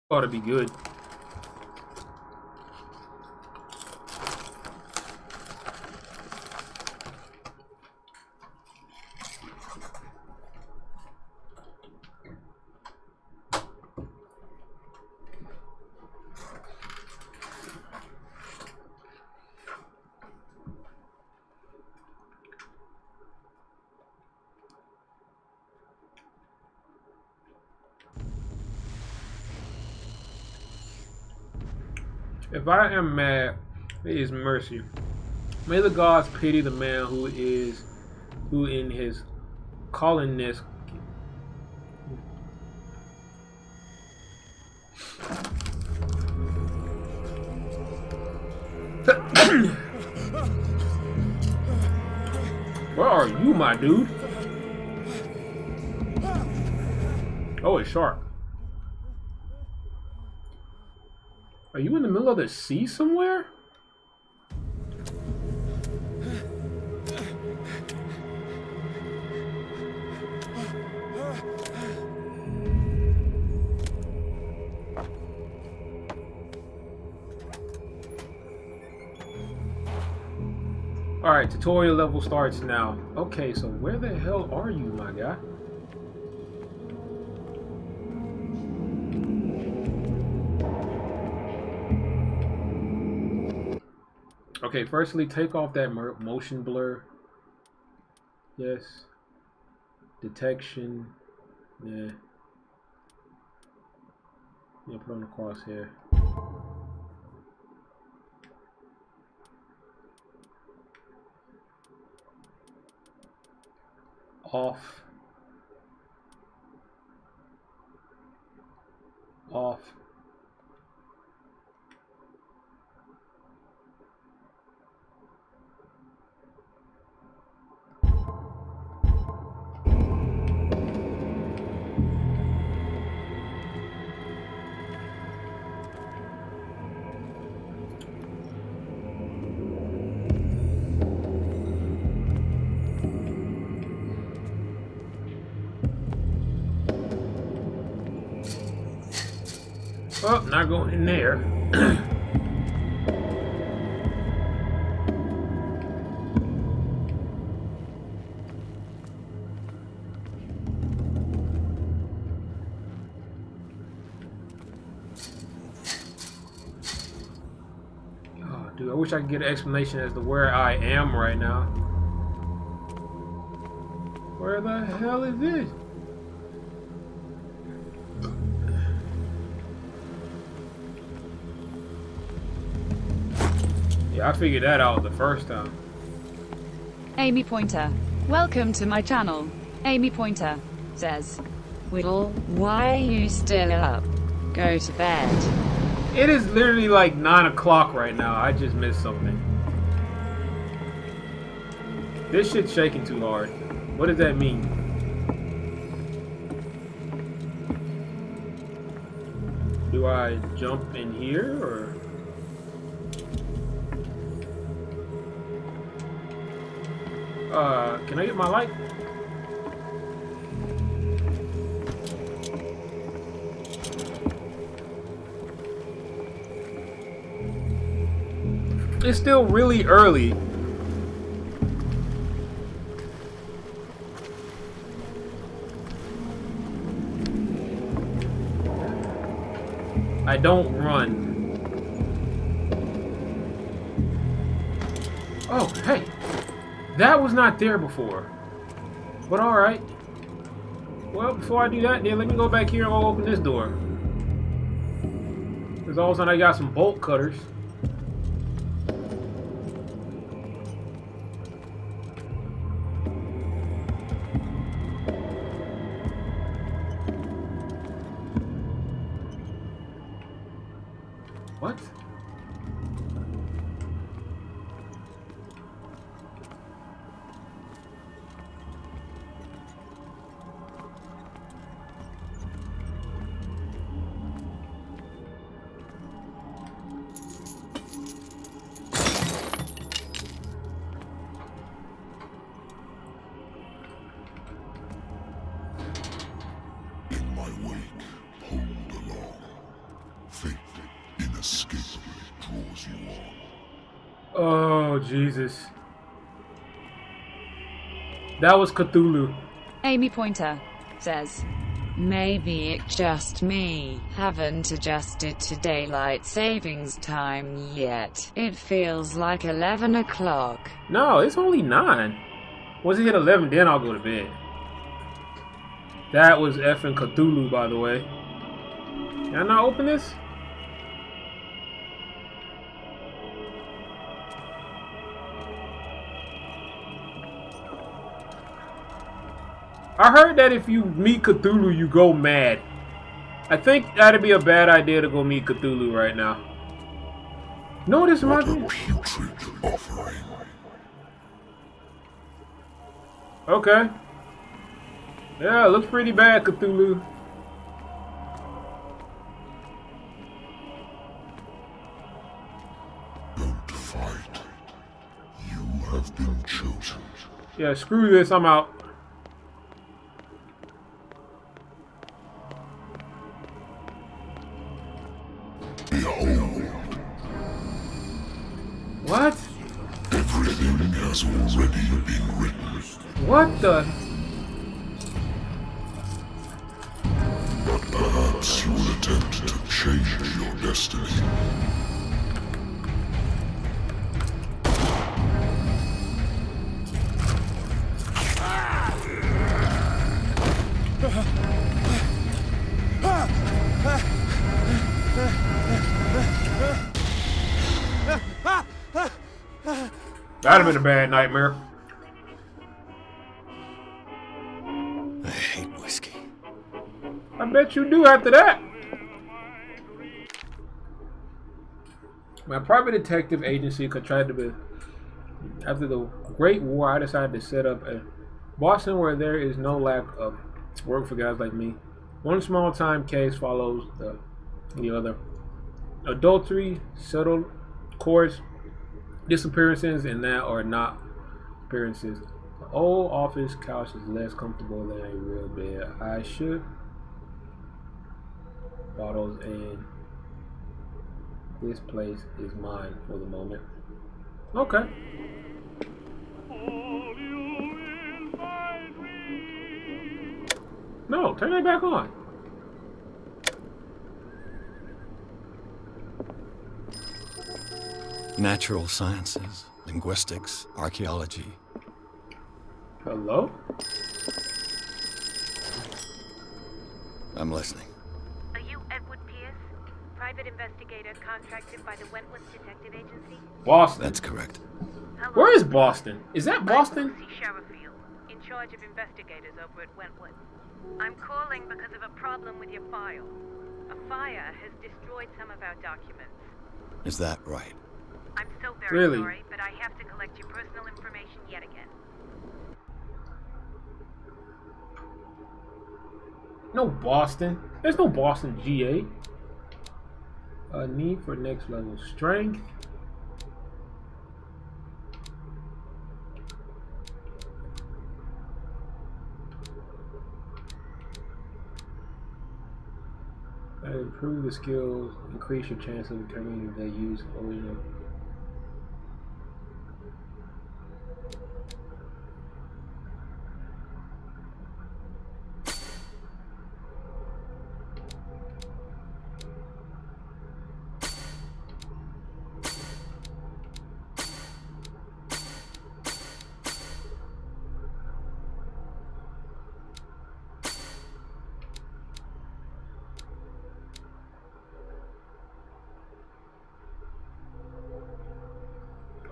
Ought to be good. If I am mad, it is mercy. May the gods pity the man who in his callingness Where are you, my dude? Oh, it's sharp. Are you in the middle of the sea somewhere? Alright, tutorial level starts now. Okay, so where the hell are you, my guy? Okay, firstly, take off that motion blur. Yes. Detection. Yeah. Yeah, put on the crosshair. Off. Off. Oh, not going in there. Oh, dude, I wish I could get an explanation as to where I am right now. Where the hell is this? Yeah, I figured that out the first time. Amy Pointer. Welcome to my channel. Amy Pointer says, Whittle, why are you still up? Go to bed. It is literally like 9 o'clock right now. I just missed something. This shit's shaking too hard. What does that mean? Do I jump in here or? Can I get my light? It's still really early. I don't run. Oh, hey. That was not there before. But alright. Well, before I do that, then let me go back here and I'll open this door. Because all of a sudden I got some bolt cutters. What? Oh, Jesus. That was Cthulhu. Amy Pointer says, maybe it's just me. Haven't adjusted to daylight savings time yet. It feels like 11 o'clock. No, it's only 9. Once it hit 11, then I'll go to bed. That was effing Cthulhu, by the way. Can I not open this? I heard that if you meet Cthulhu, you go mad. I think that'd be a bad idea to go meet Cthulhu right now. No, this reminds me. Okay. Yeah, it looks pretty bad, Cthulhu. Don't fight. You have been chosen. Yeah, screw this. I'm out. Behold. What? Everything has already been written. What the? But perhaps you will attempt to change your destiny. That'd have been a bad nightmare. I hate whiskey. I bet you do after that. My private detective agency contracted to be. After the Great War, I decided to set up a Boston where there is no lack of work for guys like me. One small time case follows the other. Adultery, settled courts, disappearances, and that are not appearances. The old office couch is less comfortable than a real bed. I should bottles, and this place is mine for the moment. Okay. No, turn that back on. Natural sciences, linguistics, archaeology. Hello? I'm listening. Are you Edward Pierce, private investigator contracted by the Wentworth Detective Agency? Boston. That's correct. Hello. Where is Boston? Is that Boston? I'm Lucy Sherifield, in charge of investigators over at Wentworth. I'm calling because of a problem with your file. A fire has destroyed some of our documents. Is that right? I'm so very Really? sorry, but I have to collect your personal information yet again. No Boston. There's no Boston, GA. A need for next level strength. Improve the skills, increase your chance of determining if they use original.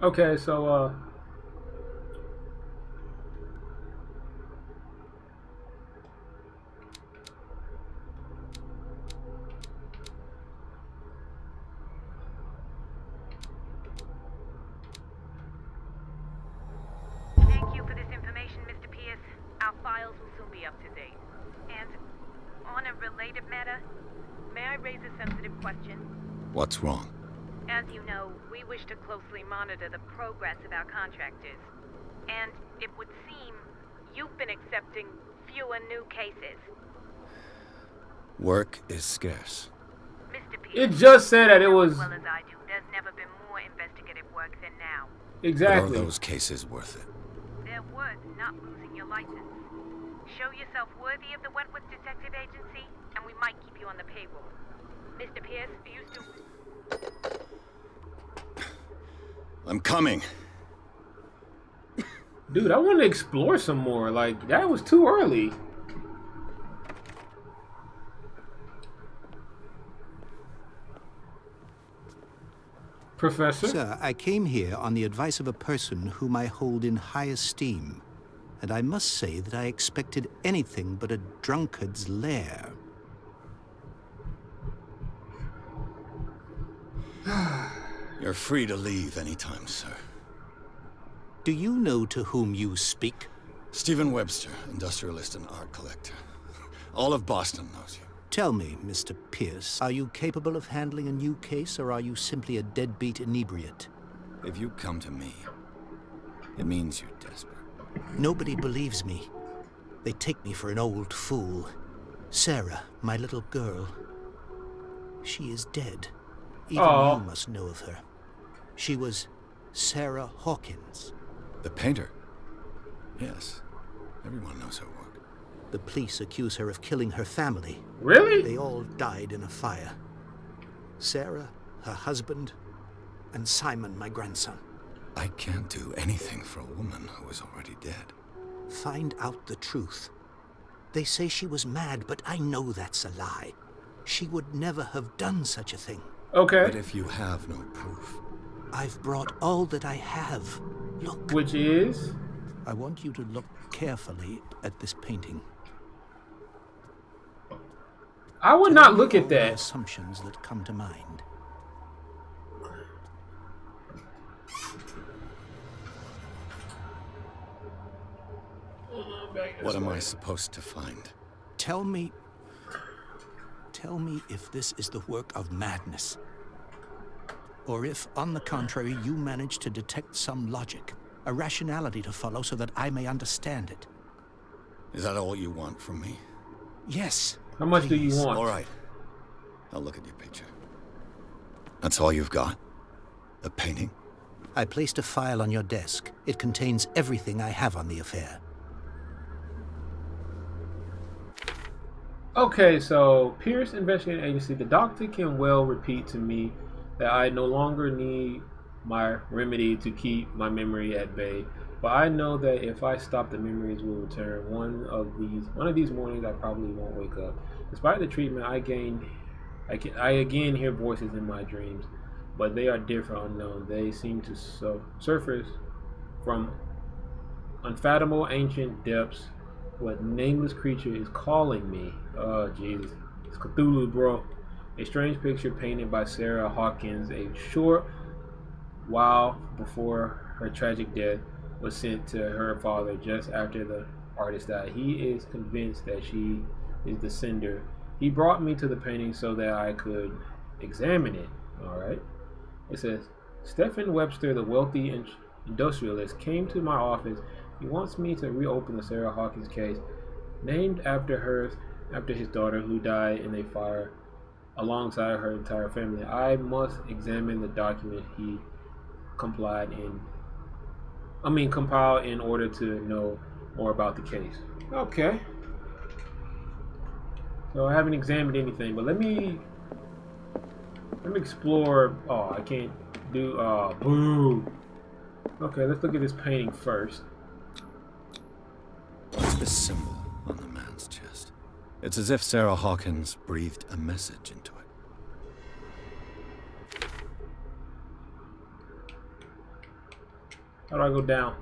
Okay, so Thank you for this information, Mr. Pierce. Our files will soon be up to date. And on a related matter, may I raise a sensitive question? What's wrong? As you know, we wish to closely monitor the progress of our contractors. And it would seem you've been accepting fewer new cases. Work is scarce. Mr. Pierce, it just said that it you know was. as well as I do, there's never been more investigative work paperwork than now. Exactly. But are those cases worth it? They're worth not losing your license. Show yourself worthy of the Wentworth Detective Agency, and we might keep you on the payroll. Mr. Pierce, are you still... I'm coming. Dude, I want to explore some more. Like, that was too early. Professor? Sir, I came here on the advice of a person whom I hold in high esteem, and I must say that I expected anything but a drunkard's lair. You're free to leave anytime, sir. Do you know to whom you speak? Stephen Webster, industrialist and art collector. All of Boston knows you. Tell me, Mr. Pierce, are you capable of handling a new case, or are you simply a deadbeat inebriate? If you come to me, it means you're desperate. Nobody believes me. They take me for an old fool. Sarah, my little girl, she is dead. Even you must know of her. She was Sarah Hawkins. The painter? Yes. Everyone knows her work. The police accuse her of killing her family. Really? They all died in a fire. Sarah, her husband, and Simon, my grandson. I can't do anything for a woman who is already dead. Find out the truth. They say she was mad, but I know that's a lie. She would never have done such a thing. Okay. But if you have no proof... I've brought all that I have. Look. Which is? I want you to look carefully at this painting. I would not look at All the that. assumptions that come to mind. What am I supposed to find? Tell me if this is the work of madness. Or if, on the contrary, you manage to detect some logic, a rationality to follow so that I may understand it. Is that all you want from me? Yes. How much do you please. want? All right. I'll look at your picture. That's all you've got? A painting? I placed a file on your desk. It contains everything I have on the affair. Okay, so Pierce Investigating Agency. The doctor can well repeat to me that I no longer need my remedy to keep my memory at bay. But I know that if I stop, the memories will return. One of these mornings, I probably won't wake up. Despite the treatment, I again hear voices in my dreams, but they are different, unknown. They seem to surface from unfathomable ancient depths. What nameless creature is calling me? Oh, Jesus. It's Cthulhu, bro. A strange picture painted by Sarah Hawkins a short while before her tragic death was sent to her father just after the artist died. He is convinced that she is the sender. He brought me to the painting so that I could examine it. Alright. It says, Stephen Webster, the wealthy industrialist, came to my office. He wants me to reopen the Sarah Hawkins case, named after his daughter who died in a fire alongside her entire family. I must examine the document he compiled in order to know more about the case. Okay. So I haven't examined anything, but let me explore. Oh, I can't do. Boo. Okay, let's look at this painting first. What's this symbol on the man's chest? It's as if Sarah Hawkins breathed a message into it. How do I go down?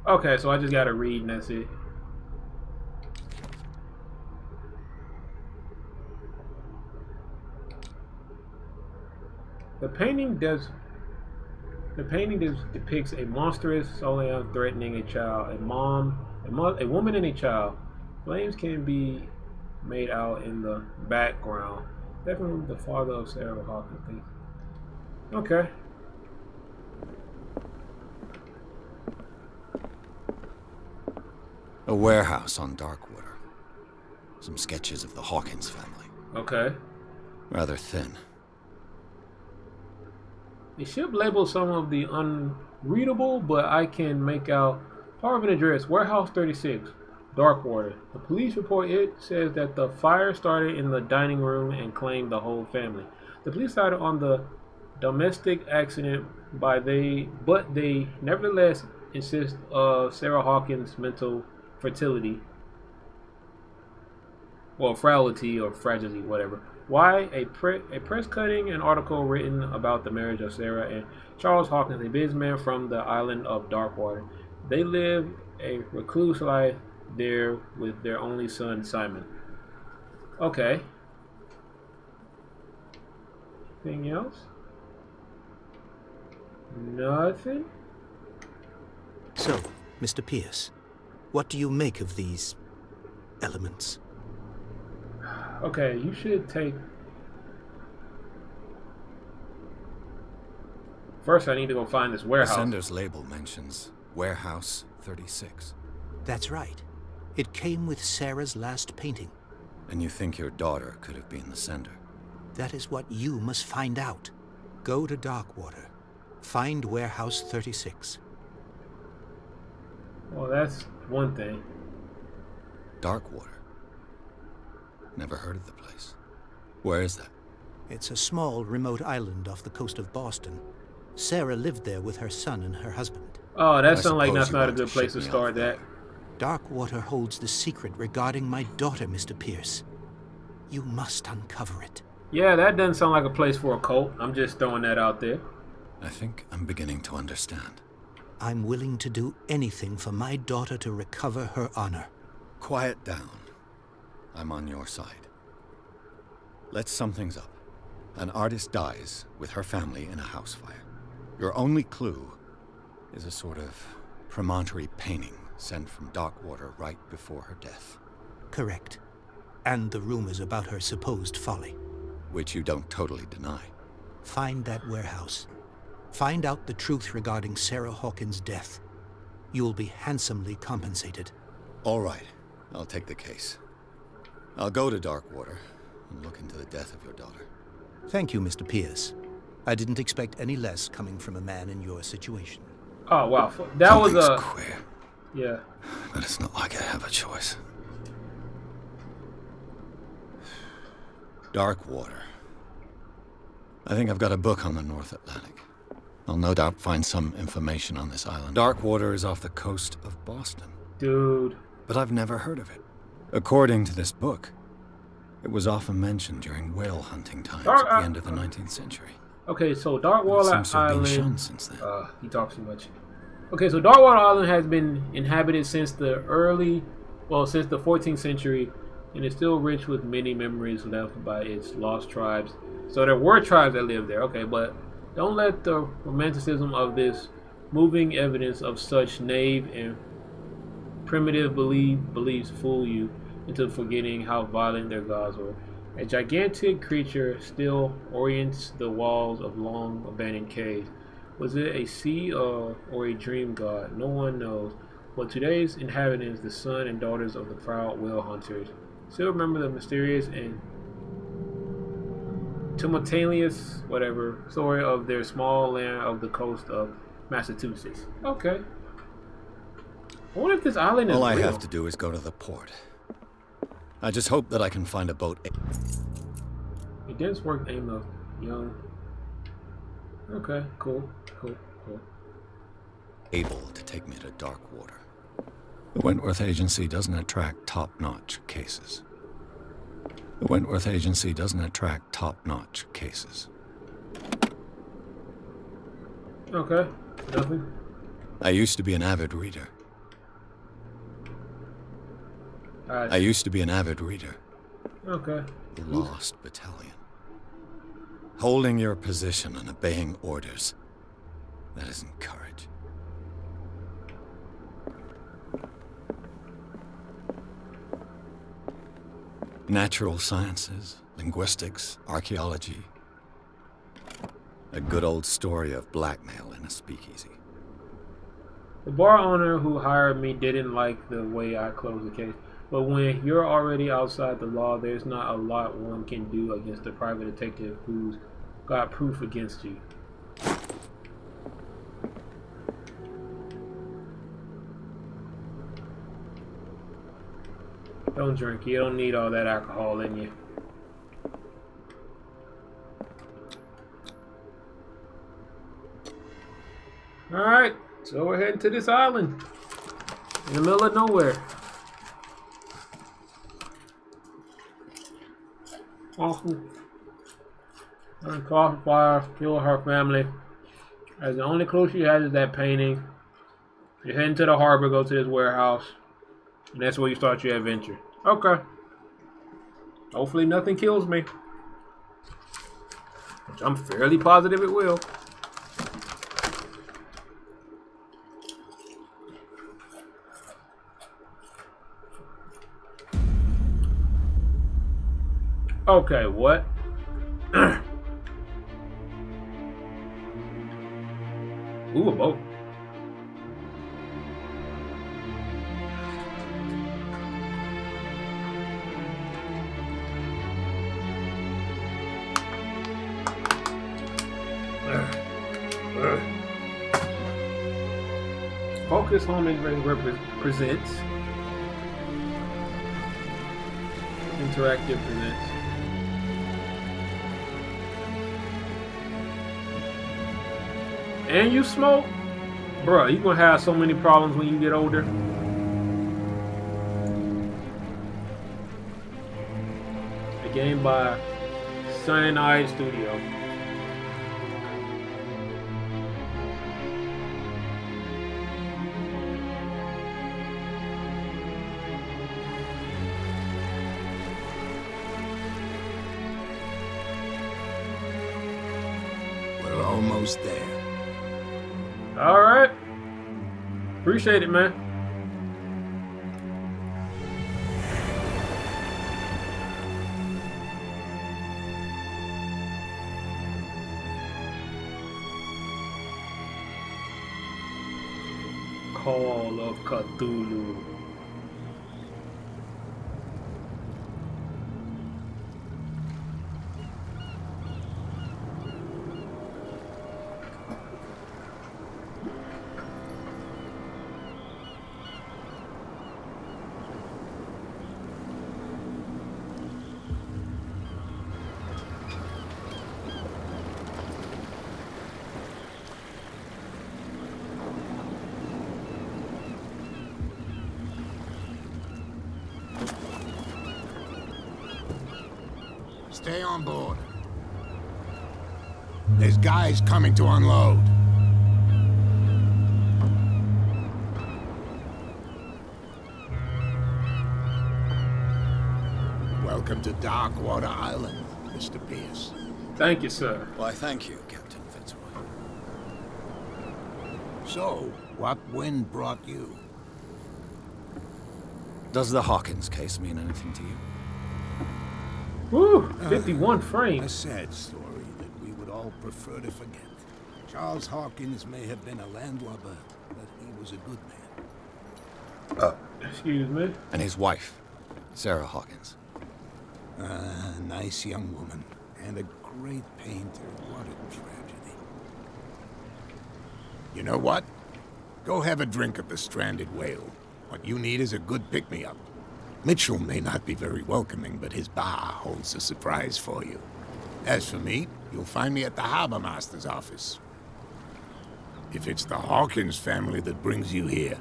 Okay, so I just gotta read and that's it. The painting depicts a monstrous soul threatening a child, a woman and a child. Flames can be made out in the background. Definitely the father of Sarah Hawkins. Okay. A warehouse on Darkwater. some sketches of the Hawkins family. Okay. Rather thin. The ship labels some of the unreadable, but I can make out part of an address. Warehouse 36, Darkwater. The police report, it says that the fire started in the dining room and claimed the whole family. The police started on the domestic accident but they nevertheless insist of Sarah Hawkins' mental fertility. Well, frailty or fragility, whatever. Why? A press cutting, an article written about the marriage of Sarah and Charles Hawkins, a businessman from the island of Darkwater. They live a recluse life there with their only son, Simon. Okay. Anything else? Nothing? So, Mr. Pierce, what do you make of these elements? Okay, you should take... First, I need to go find this warehouse. The sender's label mentions Warehouse 36. That's right. It came with Sarah's last painting. And you think your daughter could have been the sender? That is what you must find out. Go to Darkwater. Find Warehouse 36. Well, that's one thing. Darkwater? Never heard of the place. Where is that? It's a small, remote island off the coast of Boston. Sarah lived there with her son and her husband. Oh, that I sounds like that's suppose you not a want good to place ship to me start off that. Darkwater holds the secret regarding my daughter, Mr. Pierce. You must uncover it. Yeah, that doesn't sound like a place for a cult. I'm just throwing that out there. I think I'm beginning to understand. I'm willing to do anything for my daughter to recover her honor. Quiet down. I'm on your side. Let's sum things up. An artist dies with her family in a house fire. Your only clue is a sort of promontory painting sent from Darkwater right before her death. Correct. And the rumors about her supposed folly. Which you don't totally deny. Find that warehouse. Find out the truth regarding Sarah Hawkins' death. You will be handsomely compensated. All right. I'll take the case. I'll go to Darkwater and look into the death of your daughter. Thank you, Mr. Pierce. I didn't expect any less coming from a man in your situation. Oh, wow. That was a... queer. Yeah. But it's not like I have a choice. Darkwater. I think I've got a book on the North Atlantic. I'll no doubt find some information on this island. Darkwater is off the coast of Boston. Dude. But I've never heard of it. According to this book, it was often mentioned during whale hunting times at the end of the 19th century. Okay, so Darkwater Seems to have been Island... shunned since then. He talks too much. Okay, so Darkwater Island has been inhabited since the since the 14th century, and is still rich with many memories left by its lost tribes. So there were tribes that lived there, okay, but don't let the romanticism of this moving evidence of such naive and primitive beliefs fool you into forgetting how violent their gods were. A gigantic creature still orients the walls of long abandoned caves. Was it a sea or a dream god? No one knows. But today's inhabitants, the sons and daughters of the proud whale hunters, still remember the mysterious and tumultuous, story of their small land of the coast of Massachusetts. Okay. I wonder if this island is All I real. have to do is go to the port. I just hope that I can find a boat. A dense work aim of young. Okay, cool. Able to take me to Darkwater. The Wentworth Agency doesn't attract top-notch cases. Okay. Nothing. I used to be an avid reader. Okay. The Lost Battalion. Holding your position and obeying orders. That isn't courage. Natural sciences, linguistics, archaeology. A good old story of blackmail in a speakeasy. The bar owner who hired me didn't like the way I closed the case. But when you're already outside the law, there's not a lot one can do against a private detective who's got proof against you. Don't drink. You don't need all that alcohol in you. Alright, so we're heading to this island in the middle of nowhere. Awesome. And coffee fire, kill her family. As the only clue she has is that painting. You're heading to the harbor, go to this warehouse. And that's where you start your adventure. Okay. Hopefully nothing kills me. Which I'm fairly positive it will. Okay, what? Ooh, a boat. Focus Home and presents Interactive presents. And you smoke? Bruh, you gonna have so many problems when you get older. A game by Cyanide Studio. We're almost there. Alright. Appreciate it, man. Call of Cthulhu. Stay on board. There's guys coming to unload. Welcome to Darkwater Island, Mr. Pierce. Thank you, sir. Why, thank you, Captain Fitzroy. So, what wind brought you? Does the Hawkins case mean anything to you? Woo! 51 frames. A sad story that we would all prefer to forget. Charles Hawkins may have been a landlubber, but he was a good man. Excuse me. And his wife, Sarah Hawkins. A nice young woman, and a great painter. What a tragedy. You know what? Go have a drink at the Stranded Whale. What you need is a good pick-me-up. Mitchell may not be very welcoming, but his bar holds a surprise for you. As for me, you'll find me at the Harbor Master's office. If it's the Hawkins family that brings you here,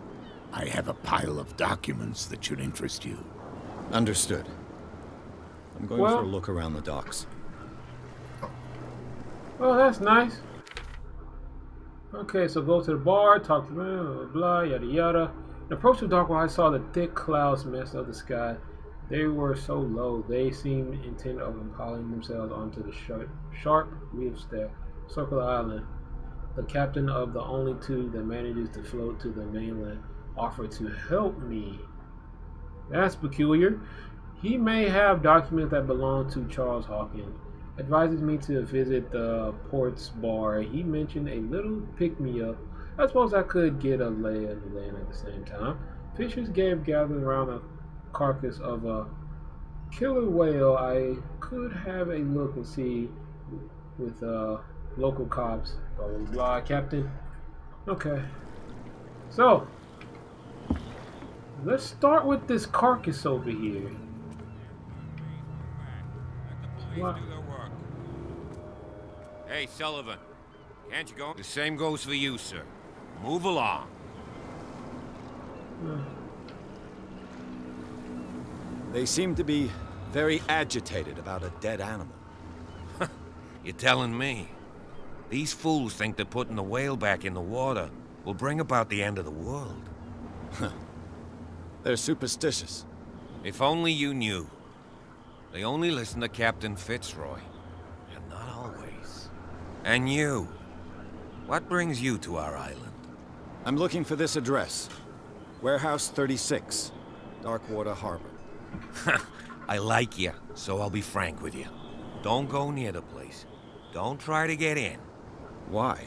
I have a pile of documents that should interest you. Understood. I'm going for a look around the docks. Oh, that's nice. Okay, so go to the bar, talk to them, blah, blah, blah, yada yada. In approach to dark, while I saw the thick clouds mist of the sky, they were so low, they seemed intent of impaling themselves onto the sharp reefs that circle the island. The captain of the only two that manages to float to the mainland offered to help me. That's peculiar. He may have documents that belong to Charles Hawkins. Advises me to visit the port's bar. He mentioned a little pick-me-up. I suppose I could get a lay of the land at the same time. Pictures gathered around a carcass of a killer whale. I could have a look and see with local cops. Blah blah blah, Captain. Okay. So let's start with this carcass over here. What? Hey, Sullivan. Can't you go? The same goes for you, sir. Move along. They seem to be very agitated about a dead animal. You're telling me? These fools think that putting the whale back in the water will bring about the end of the world. They're superstitious. If only you knew. They only listen to Captain Fitzroy. And not always. And you. What brings you to our island? I'm looking for this address. Warehouse 36, Darkwater Harbor. I like you, so I'll be frank with you. Don't go near the place. Don't try to get in. Why?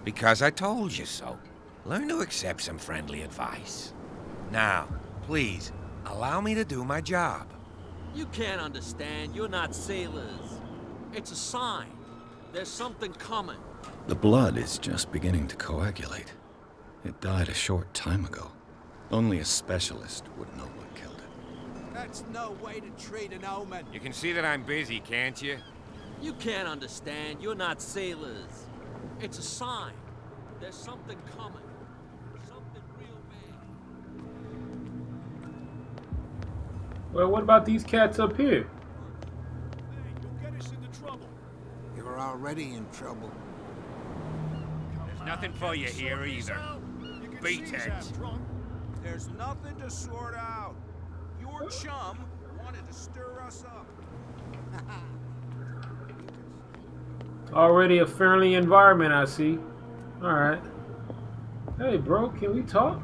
Because I told you so. Learn to accept some friendly advice. Now, please, allow me to do my job. You can't understand. You're not sailors. It's a sign. There's something coming. The blood is just beginning to coagulate. It died a short time ago. Only a specialist would know what killed it. That's no way to treat an omen. You can see that I'm busy, can't you? You can't understand. You're not sailors. It's a sign. There's something coming. Something real bad. Well, what about these cats up here? Hey, you'll get us into trouble. You're already in trouble. There's nothing for you here either. You can Beat see it. us out drunk. There's nothing to sort out. Your chum wanted to stir us up. Already a friendly environment, I see. Alright. Hey, bro, can we talk?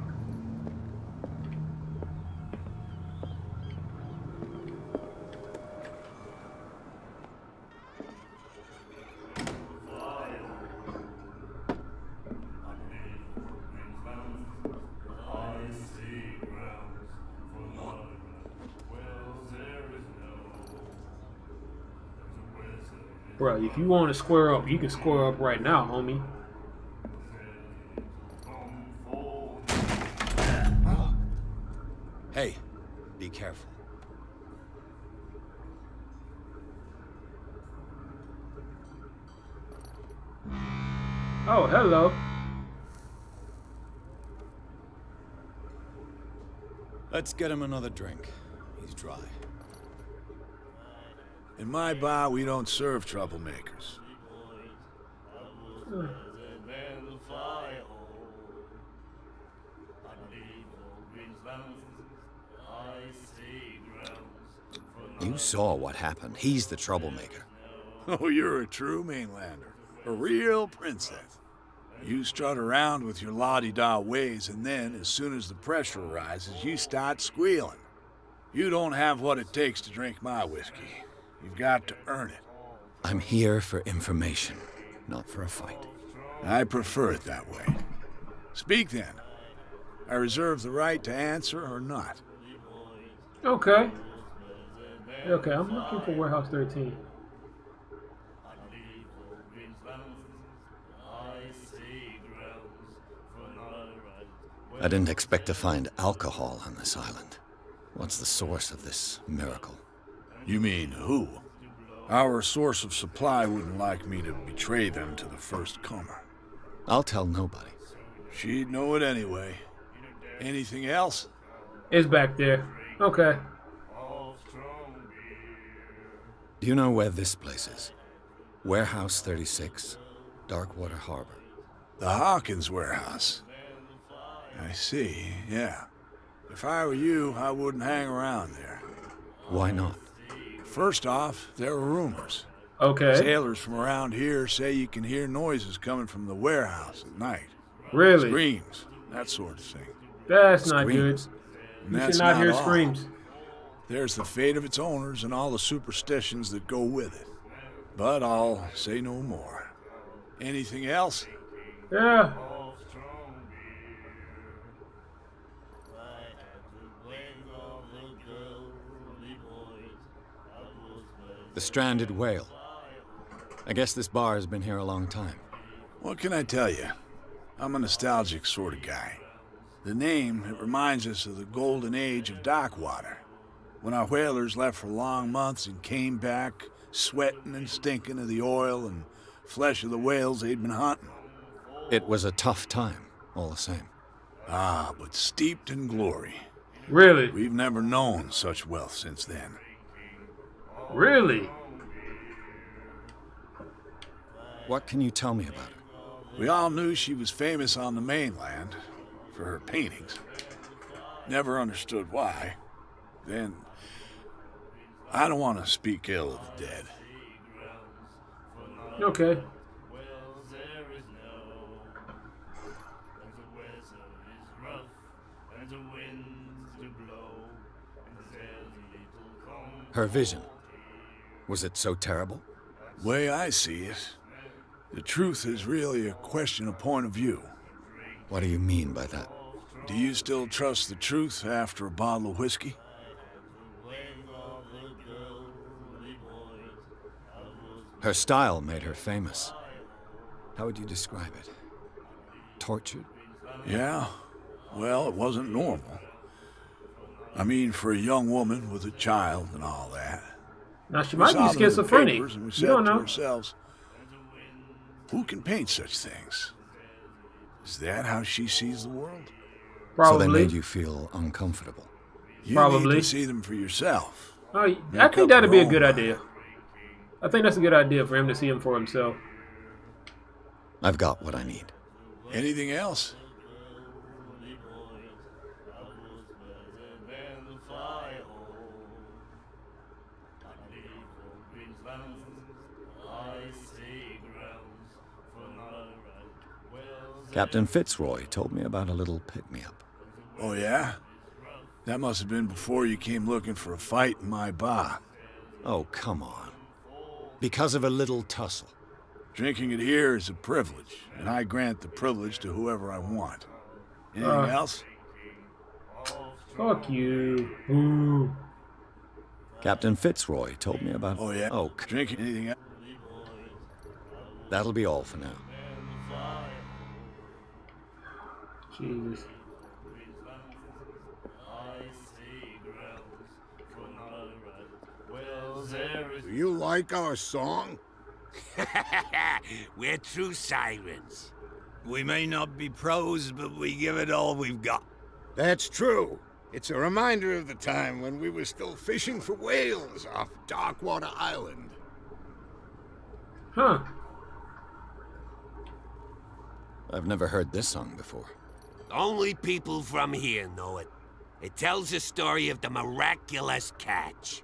Bro, if you want to square up, you can square up right now, homie. Hey, be careful. Oh, hello. Let's get him another drink. He's dry. In my bar, we don't serve troublemakers. You saw what happened. He's the troublemaker. Oh, you're a true mainlander. A real princess. You strut around with your la-di-da ways, and then, as soon as the pressure rises, you start squealing. You don't have what it takes to drink my whiskey. You've got to earn it. I'm here for information, not for a fight. I prefer it that way. Speak then. I reserve the right to answer or not. Okay. Okay, I'm looking for Warehouse 13. I didn't expect to find alcohol on this island. What's the source of this miracle? You mean who? Our source of supply wouldn't like me to betray them to the first comer. I'll tell nobody. She'd know it anyway. Anything else? It's back there. Okay. Do you know where this place is? Warehouse 36, Darkwater Harbor. The Hawkins warehouse. I see, yeah. If I were you, I wouldn't hang around there. Why not? First off, there are rumors. Okay. Sailors from around here say you can hear noises coming from the warehouse at night. Really? Screams, that sort of thing. That's not good. Screams. And You that's should not hear all. screams. There's the fate of its owners and all the superstitions that go with it. But I'll say no more. Anything else? Yeah. The stranded whale. I guess this bar has been here a long time. What can I tell you? I'm a nostalgic sort of guy. The name, it reminds us of the golden age of dockwater, when our whalers left for long months and came back sweating and stinking of the oil and flesh of the whales they'd been hunting. It was a tough time, all the same. Ah, but steeped in glory. Really? We've never known such wealth since then. Really? What can you tell me about her? We all knew she was famous on the mainland for her paintings. Never understood why. Then, I don't want to speak ill of the dead. Okay. Her vision. Was it so terrible? Way I see it, the truth is really a question of point of view. What do you mean by that? Do you still trust the truth after a bottle of whiskey? Her style made her famous. How would you describe it? Tortured? Yeah. Well, it wasn't normal. I mean, for a young woman with a child and all that. Now, she might be schizophrenic. And we You said don't to know. ourselves, who can paint such things? Is that how she sees the world? Probably. So they made you feel uncomfortable. You Probably. need to see them for yourself. Oh, I Make think up that'd be your a good own idea. I think that's a good idea for him to see him for himself. I've got what I need. Anything else? Captain Fitzroy told me about a little pick-me-up. Oh, yeah? That must have been before you came looking for a fight in my bar. Oh, come on. Because of a little tussle. Drinking it here is a privilege, and I grant the privilege to whoever I want. Anything else? Fuck you. Ooh. Captain Fitzroy told me about... Oh, yeah? Oh, Drinking anything else? that'll be all for now. Jesus. Do you like our song? We're true sirens. We may not be pros, but we give it all we've got. That's true. It's a reminder of the time when we were still fishing for whales off Darkwater Island. Huh. I've never heard this song before. Only people from here know it. It tells the story of the miraculous catch.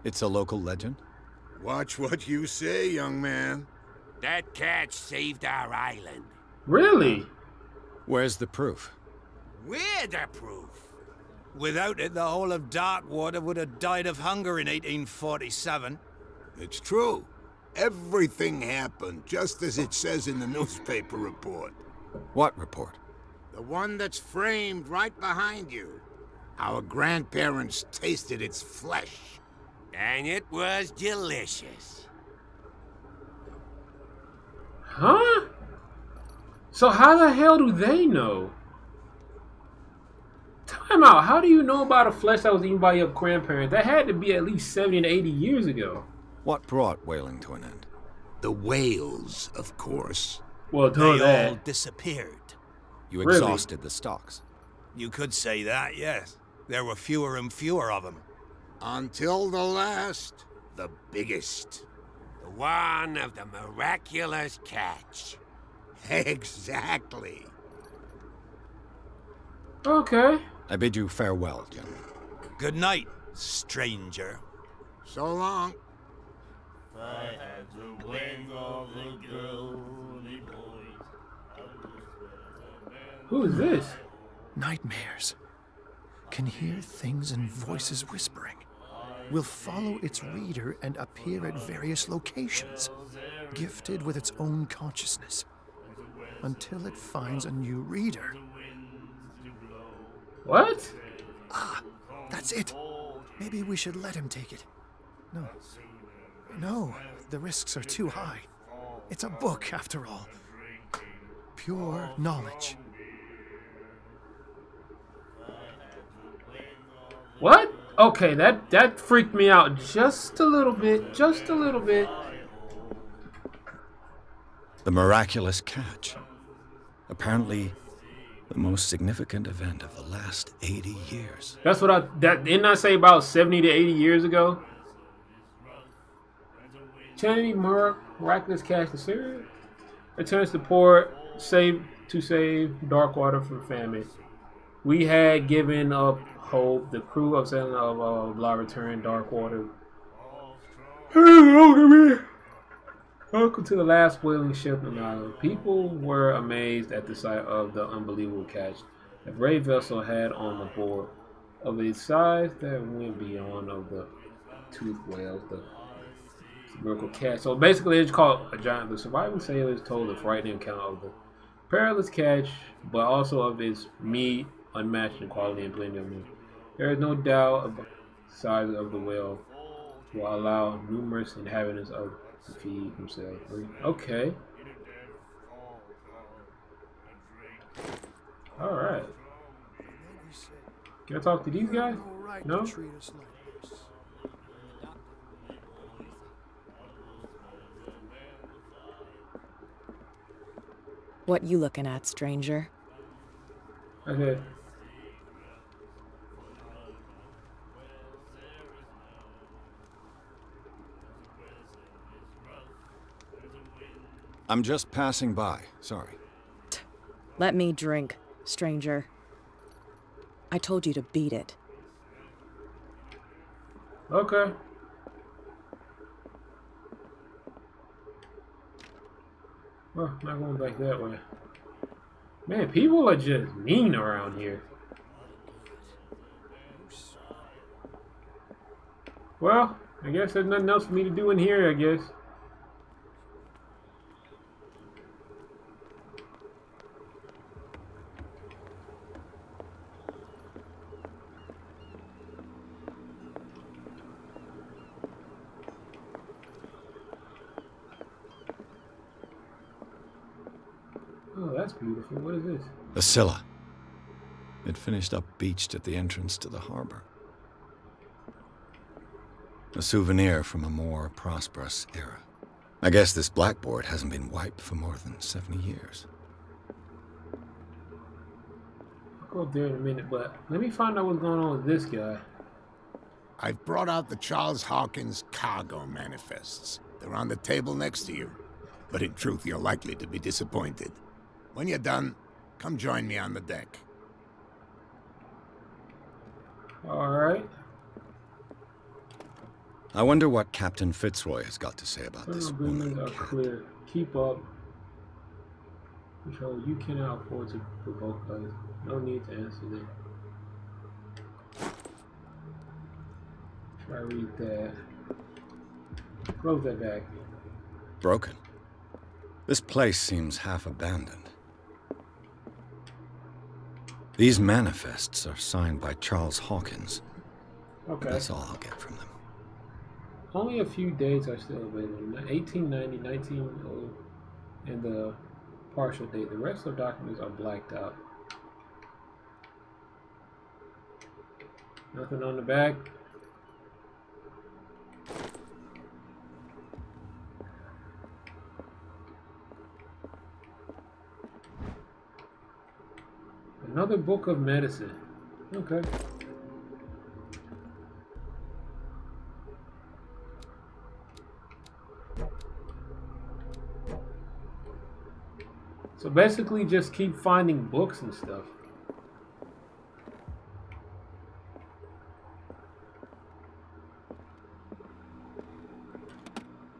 It's a local legend? Watch what you say, young man. That catch saved our island. Really? Where's the proof? We're the proof. Without it, the whole of Darkwater would have died of hunger in 1847. It's true. Everything happened just as it says in the newspaper report. What report? The one that's framed right behind you. Our grandparents tasted its flesh. And it was delicious. Huh? So how the hell do they know? Time out. How do you know about a flesh that was eaten by your grandparents? That had to be at least 70 to 80 years ago. What brought whaling to an end? The whales, of course. Well, They tell all that. disappeared. You Really? exhausted the stocks. You could say that, yes. There were fewer and fewer of them. Until the last, the biggest. The one of the miraculous catch. Exactly. Okay. I bid you farewell, gentlemen. Good night, stranger. So long. Who is this? Nightmares. Can hear things and voices whispering. Will follow its reader and appear at various locations, gifted with its own consciousness, until it finds a new reader. What? Ah, that's it. Maybe we should let him take it. No. No, the risks are too high. It's a book, after all. Pure knowledge. What? Okay, that freaked me out just a little bit. Just a little bit. The miraculous catch. Apparently, the most significant event of the last 80 years. That's what didn't I say about 70 to 80 years ago? Trinity miraculous catch the Syria returns to port, save Darkwater from famine. We had given up hope. The crew of Sailing of La returned Darkwater. Welcome to the last whaling ship in the island. People were amazed at the sight of the unbelievable catch the brave vessel had on the board, of a size that went beyond of the toothed whales, the miracle catch. So basically, it's called a giant. The surviving sailors told a frightening account of the perilous catch, but also of its meat unmatched in quality and plenty of meat. There is no doubt about the size of the whale will allow numerous inhabitants of to feed themselves. Okay. Alright. Can I talk to these guys? No? What you looking at, stranger? Okay. I'm just passing by, sorry. Let me drink, stranger. I told you to beat it. Okay. Well, not going back that way. Man, people are just mean around here. Well, I guess there's nothing else for me to do in here, I guess. Oh, that's beautiful. What is this? The Scylla. It finished up beached at the entrance to the harbor. A souvenir from a more prosperous era. I guess this blackboard hasn't been wiped for more than 70 years. I'll go up there in a minute, but let me find out what's going on with this guy. I've brought out the Charles Hawkins cargo manifests. They're on the table next to you. But in truth, you're likely to be disappointed. When you're done, come join me on the deck. Alright. I wonder what Captain Fitzroy has got to say about this Agreements woman are clear. Keep up. Control, you cannot afford to provoke us. No need to answer them. Try to read that. Close that back. Broken. This place seems half abandoned. These manifests are signed by Charles Hawkins. Okay. That's all I'll get from them. Only a few dates are still available. 1890, 1900, and the partial date. The rest of the documents are blacked out. Nothing on the back. Another book of medicine. Okay. So basically just keep finding books and stuff.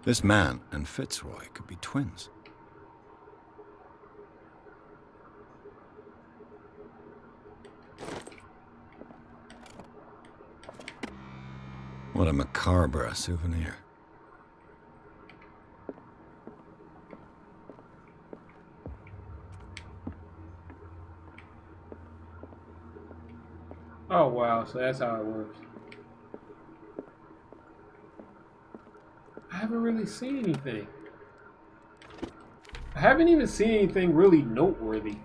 This man and Fitzroy could be twins. What a macabre souvenir. Oh wow, so that's how it works. I haven't really seen anything. I haven't even seen anything really noteworthy.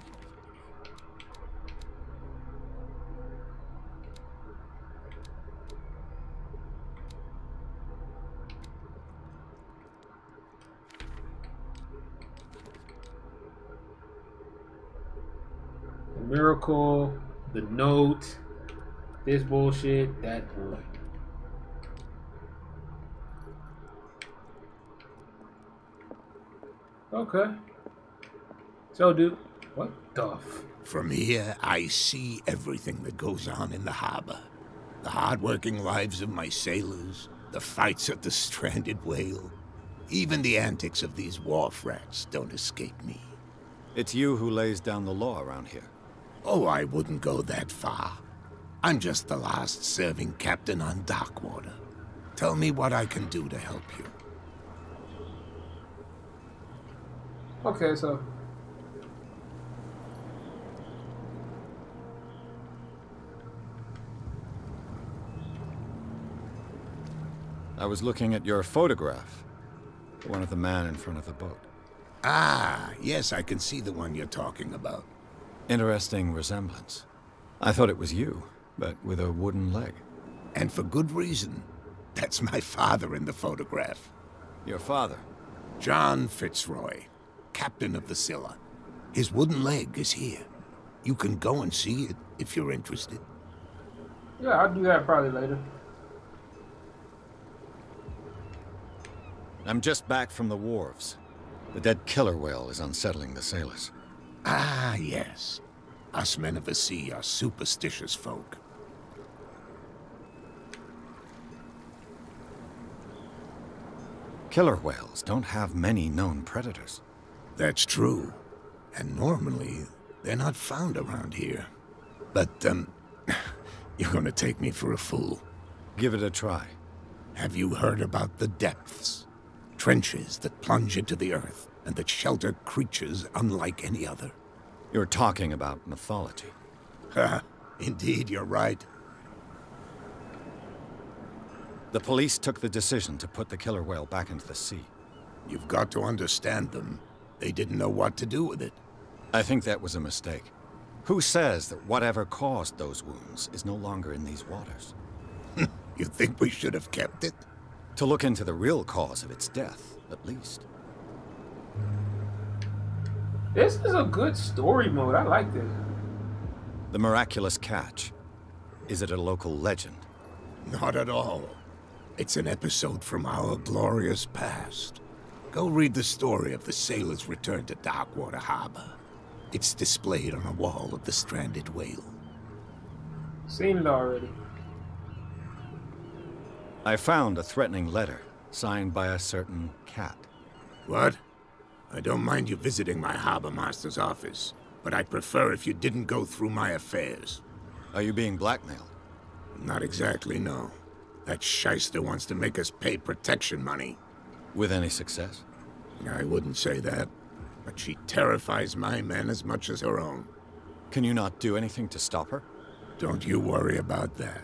The miracle, the note, this bullshit, that bullshit. Okay. So, dude, what the f... From here, I see everything that goes on in the harbor. The hard-working lives of my sailors, the fights at the stranded whale. Even the antics of these wharf rats don't escape me. It's you who lays down the law around here. Oh, I wouldn't go that far. I'm just the last serving captain on Darkwater. Tell me what I can do to help you. Okay, so... I was looking at your photograph. One of the man in front of the boat. Ah, yes, I can see the one you're talking about. Interesting resemblance. I thought it was you, but with a wooden leg. And for good reason. That's my father in the photograph. Your father? John Fitzroy, captain of the Scylla. His wooden leg is here. You can go and see it if you're interested. Yeah, I'll do that probably later. I'm just back from the wharves. The dead killer whale is unsettling the sailors. Ah, yes. Us men of the sea are superstitious folk. Killer whales don't have many known predators. That's true. And normally, they're not found around here. But, you're gonna take me for a fool. Give it a try. Have you heard about the depths? Trenches that plunge into the earth and that shelter creatures unlike any other. You're talking about mythology. Ha! Indeed, you're right. The police took the decision to put the killer whale back into the sea. You've got to understand them. They didn't know what to do with it. I think that was a mistake. Who says that whatever caused those wounds is no longer in these waters? You think we should have kept it? To look into the real cause of its death, at least. This is a good story mode. I like this. The miraculous catch. Is it a local legend? Not at all. It's an episode from our glorious past. Go read the story of the sailors' return to Darkwater Harbor. It's displayed on a wall of the stranded whale. Seen it already. I found a threatening letter, signed by a certain cat. What? I don't mind you visiting my harbor master's office, but I'd prefer if you didn't go through my affairs. Are you being blackmailed? Not exactly, no. That shyster wants to make us pay protection money. With any success? I wouldn't say that, but she terrifies my men as much as her own. Can you not do anything to stop her? Don't you worry about that.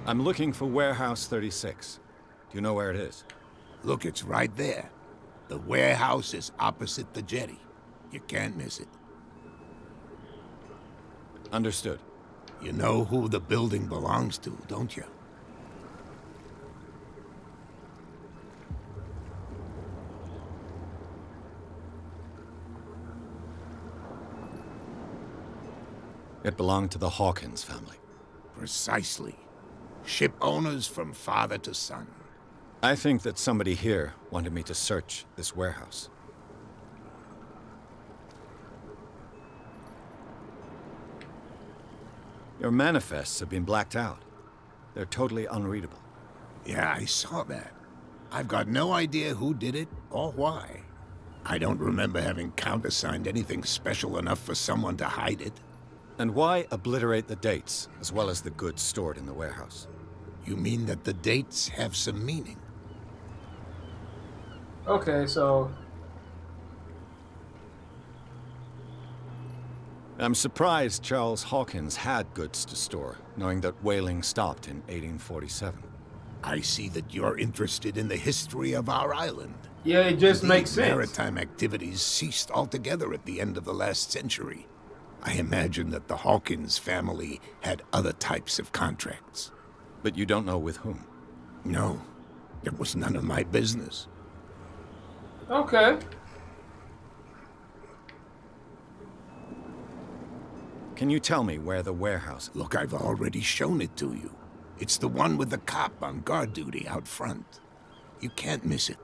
I'm looking for Warehouse 36. Do you know where it is? Look, it's right there. The warehouse is opposite the jetty. You can't miss it. Understood. You know who the building belongs to, don't you? It belonged to the Hawkins family. Precisely. Ship owners from father to son. I think that somebody here wanted me to search this warehouse. Your manifests have been blacked out. They're totally unreadable. Yeah, I saw that. I've got no idea who did it or why. I don't remember having countersigned anything special enough for someone to hide it. And why obliterate the dates, as well as the goods stored in the warehouse? You mean that the dates have some meaning? Okay, so... I'm surprised Charles Hawkins had goods to store, knowing that whaling stopped in 1847. I see that you're interested in the history of our island. Yeah, it just Indeed, makes sense. Maritime activities ceased altogether at the end of the last century. I imagine that the Hawkins family had other types of contracts. But you don't know with whom? No, it was none of my business. Okay. Can you tell me where the warehouse is? Look, I've already shown it to you. It's the one with the cop on guard duty out front. You can't miss it.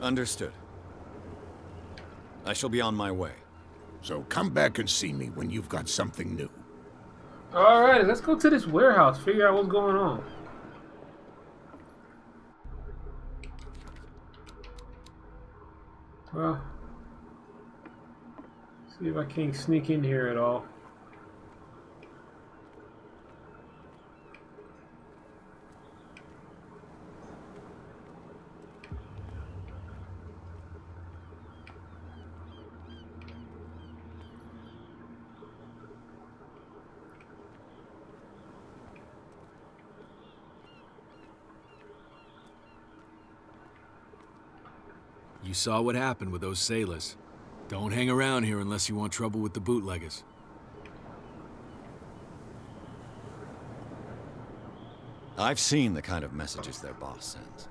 Understood. I shall be on my way. So come back and see me when you've got something new. Alright, let's go to this warehouse, figure out what's going on. Well, see if I can't sneak in here at all. You saw what happened with those sailors. Don't hang around here unless you want trouble with the bootleggers. I've seen the kind of messages their boss sends.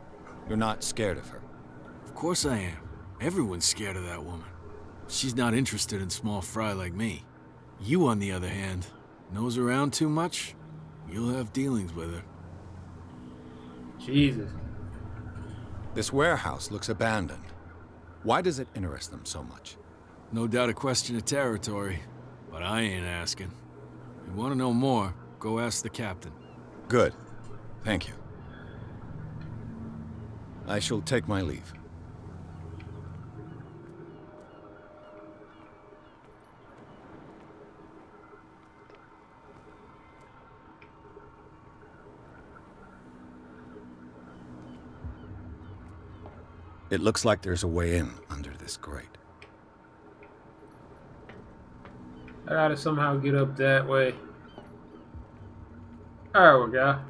You're not scared of her. Of course I am. Everyone's scared of that woman. She's not interested in small fry like me. You, on the other hand, nose around too much, you'll have dealings with her. Jesus. This warehouse looks abandoned. Why does it interest them so much? No doubt a question of territory, but I ain't asking. If you want to know more, go ask the captain. Good. Thank you. I shall take my leave. It looks like there's a way in under this grate. I gotta somehow get up that way. There we go.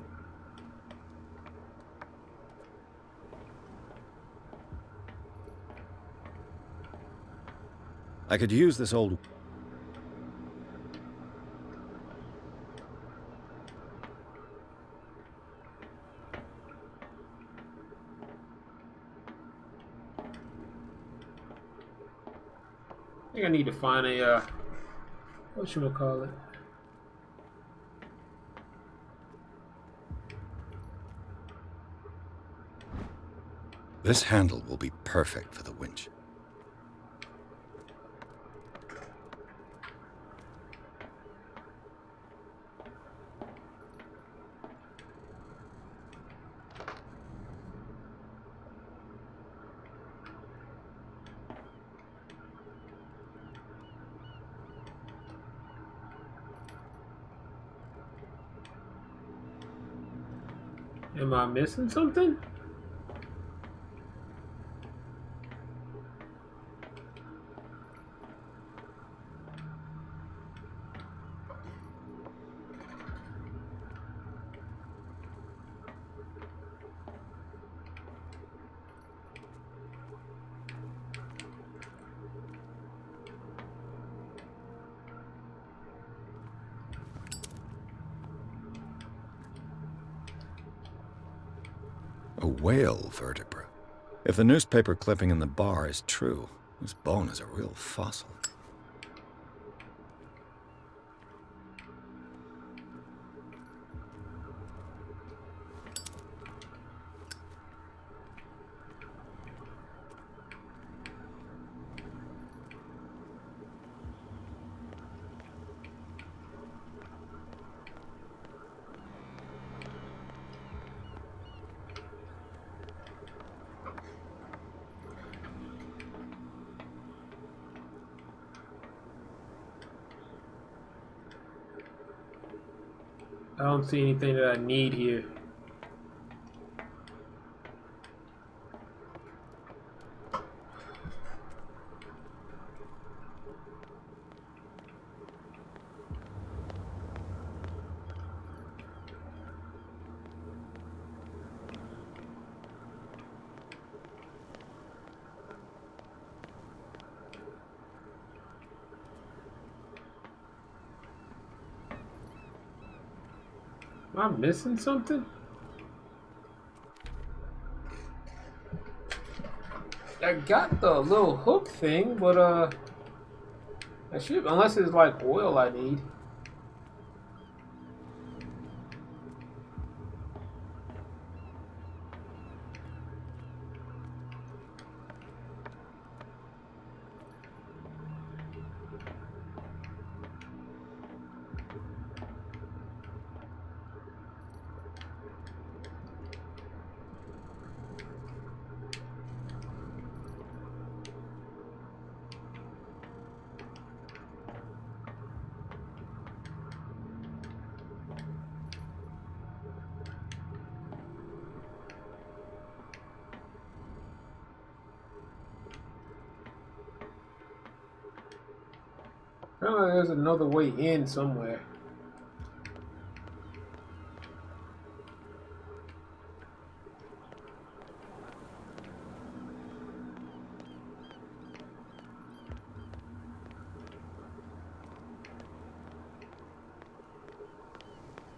I could use this old... I think I need to find a, whatchamacallit? This handle will be perfect for the winch. Am I missing something? A whale vertebra. If the newspaper clipping in the bar is true, this bone is a real fossil. I don't see anything that I need here. Am I missing something? I got the little hook thing, but I should, unless it's like oil I need. Apparently there's another way in somewhere.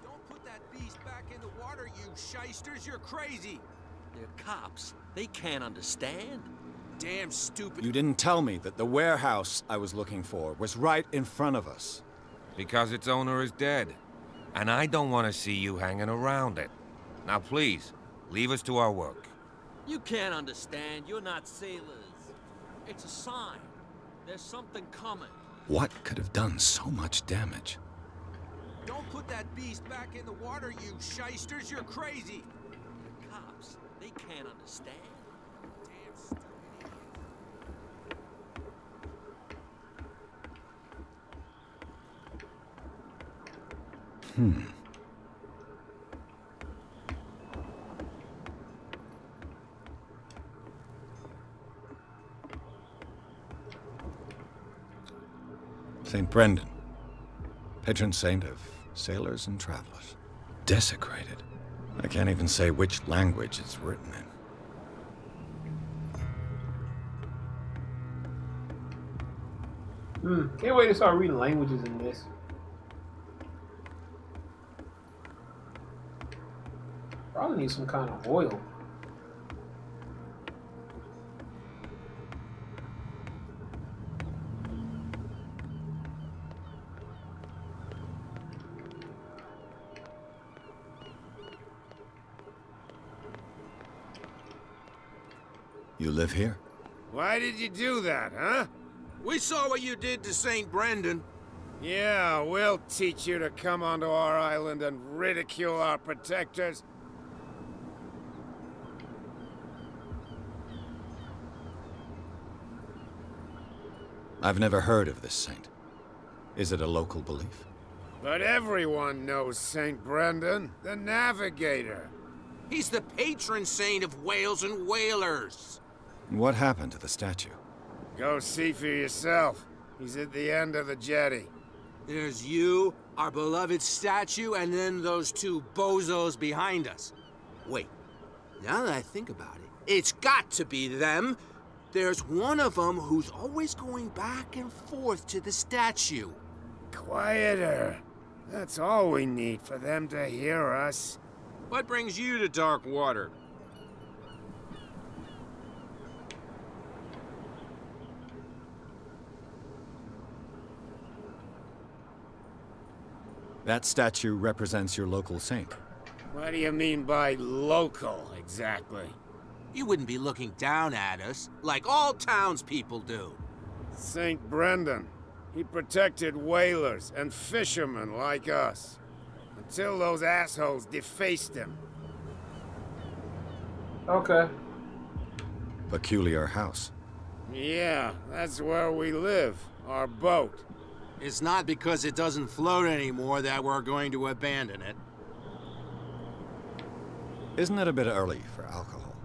Don't put that beast back in the water, you shysters. You're crazy. They're cops. They can't understand. Damn stupid. You didn't tell me that the warehouse I was looking for was right in front of us. Because its owner is dead. And I don't want to see you hanging around it. Now please, leave us to our work. You can't understand. You're not sailors. It's a sign. There's something coming. What could have done so much damage? Don't put that beast back in the water, you shysters. You're crazy. The cops, they can't understand. Damn stupid. St. Brendan, patron saint of sailors and travelers. Desecrated. I can't even say which language it's written in. Can't wait to start reading languages in this. Probably need some kind of oil. You live here? Why did you do that, huh? We saw what you did to St. Brendan. Yeah, we'll teach you to come onto our island and ridicule our protectors. I've never heard of this saint. Is it a local belief? But everyone knows St. Brendan, the Navigator. He's the patron saint of whales and whalers. What happened to the statue? Go see for yourself. He's at the end of the jetty. There's you, our beloved statue, and then those two bozos behind us. Wait, now that I think about it, it's got to be them. There's one of them who's always going back and forth to the statue. Quieter. That's all we need for them to hear us. What brings you to dark water? That statue represents your local saint. What do you mean by local, exactly? You wouldn't be looking down at us, like all townspeople do. St. Brendan. He protected whalers and fishermen like us. Until those assholes defaced him. Okay. Peculiar house. Yeah, that's where we live. Our boat. It's not because it doesn't float anymore that we're going to abandon it. Isn't it a bit early for alcohol?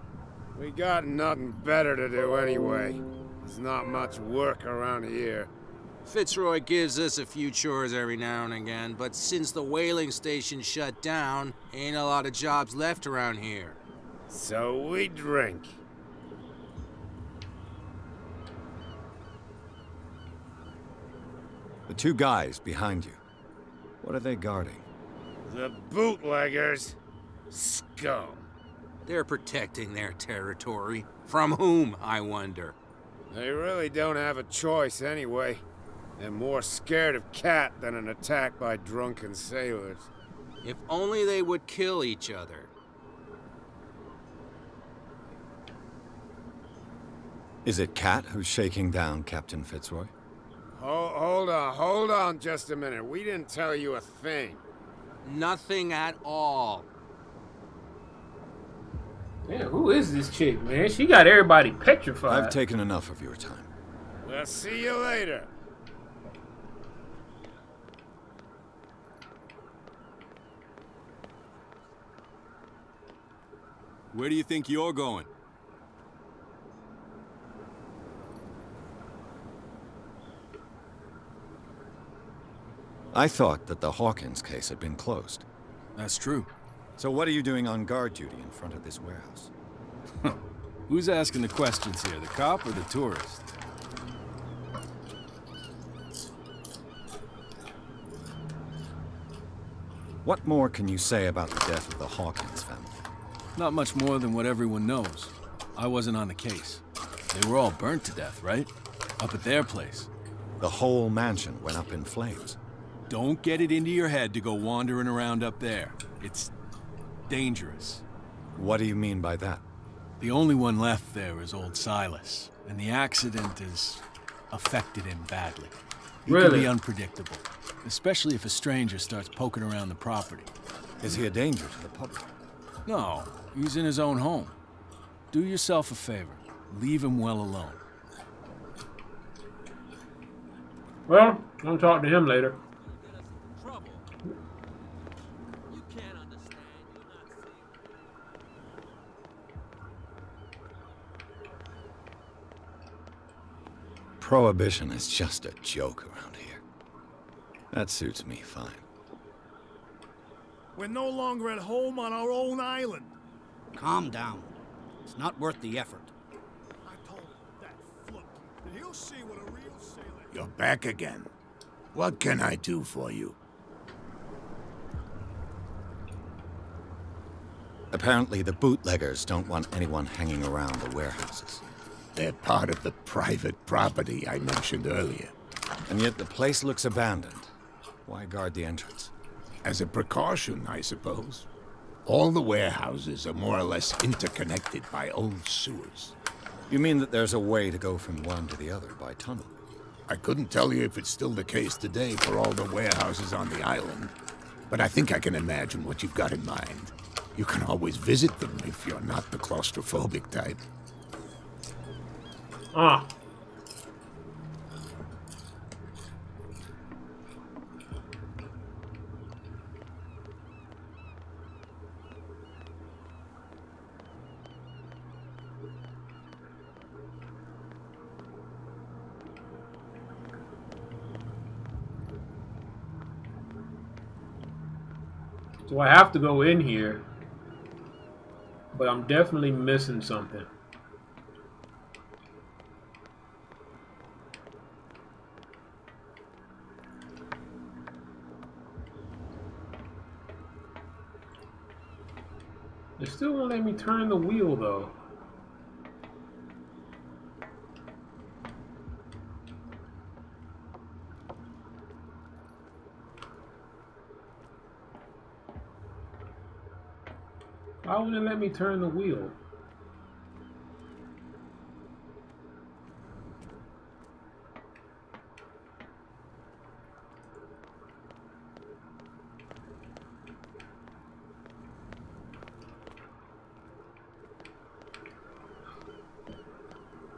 We got nothing better to do anyway. There's not much work around here. Fitzroy gives us a few chores every now and again, but since the whaling station shut down, ain't a lot of jobs left around here. So we drink. The two guys behind you. What are they guarding? The bootleggers. Scum. They're protecting their territory. From whom, I wonder? They really don't have a choice anyway. They're more scared of Cat than an attack by drunken sailors. If only they would kill each other. Is it Cat who's shaking down Captain Fitzroy? Hold on just a minute. We didn't tell you a thing. Nothing at all. Yeah, who is this chick, man? She got everybody petrified. I've taken enough of your time. We'll see you later. Where do you think you're going? I thought that the Hawkins case had been closed. That's true. So what are you doing on guard duty in front of this warehouse? Who's asking the questions here, the cop or the tourist? What more can you say about the death of the Hawkins family? Not much more than what everyone knows. I wasn't on the case. They were all burnt to death, right? Up at their place. The whole mansion went up in flames. Don't get it into your head to go wandering around up there. It's dangerous. What do you mean by that? The only one left there is old Silas, and the accident has affected him badly. He can be unpredictable, especially if a stranger starts poking around the property. Is he a danger to the public? No, he's in his own home. Do yourself a favor. Leave him well alone. Well, I'll talk to him later. Prohibition is just a joke around here. That suits me fine. We're no longer at home on our own island. Calm down. It's not worth the effort. I told him, that flunky, that he'll see what a real sailor is. You're back again. What can I do for you? Apparently the bootleggers don't want anyone hanging around the warehouses. They're part of the private property I mentioned earlier. And yet the place looks abandoned. Why guard the entrance? As a precaution, I suppose. All the warehouses are more or less interconnected by old sewers. You mean that there's a way to go from one to the other by tunnel? I couldn't tell you if it's still the case today for all the warehouses on the island, but I think I can imagine what you've got in mind. You can always visit them if you're not the claustrophobic type. Ah. So I have to go in here, but I'm definitely missing something. It still won't let me turn the wheel though. Why wouldn't it let me turn the wheel?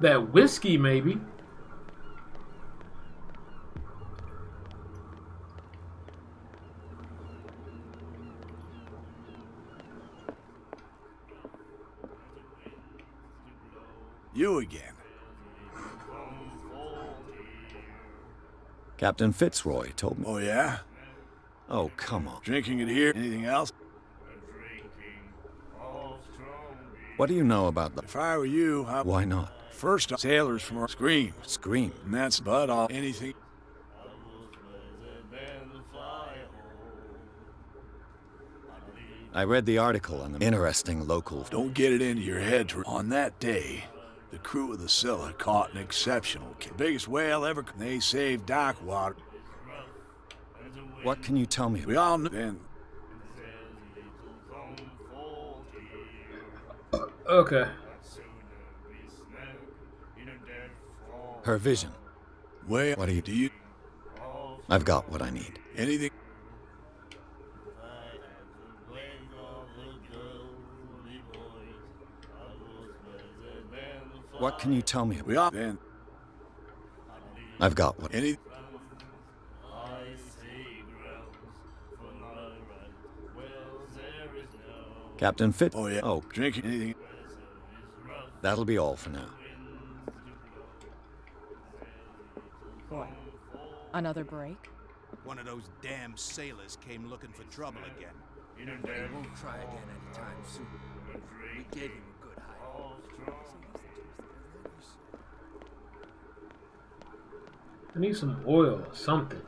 That whiskey, maybe. You again. Captain Fitzroy told me. Oh, yeah? Oh, come on. Drinking it here. Anything else? What do you know about the... If I were you, Why not? First, sailors from our scream. Scream? And that's but all anything. I read the article on the interesting local... Don't get it into your head. On that day, the crew of the Scylla caught an exceptional kill. Biggest whale ever. They saved Darkwater. What can you tell me? We all know. And Okay. Her vision. Well, What do you... I've got what I need. Anything? What can you tell me? We all... And I've got what... any... Captain Fitz? Oh, yeah. Oh, Drinking anything? that'll be all for now. Boy, another break? One of those damn sailors came looking for trouble again. He won't try again anytime soon. We gave him a good hide. I need some oil or something.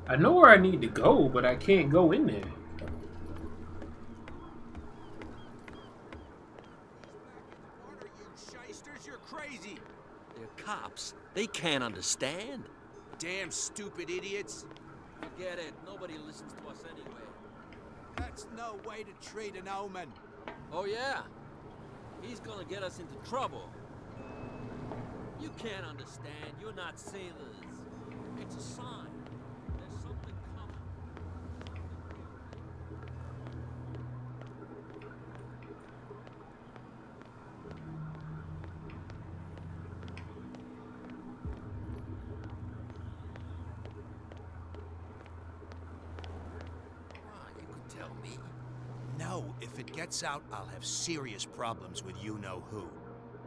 I know where I need to go, but I can't go in there. You're crazy. They're cops. They can't understand. Damn stupid idiots. Forget it. Nobody listens to us anyway. That's no way to treat an omen. Oh, yeah? He's gonna get us into trouble. You can't understand. You're not sailors. It's a sign. There's something coming. You could tell me. No, if it gets out, I'll have serious problems with you-know-who.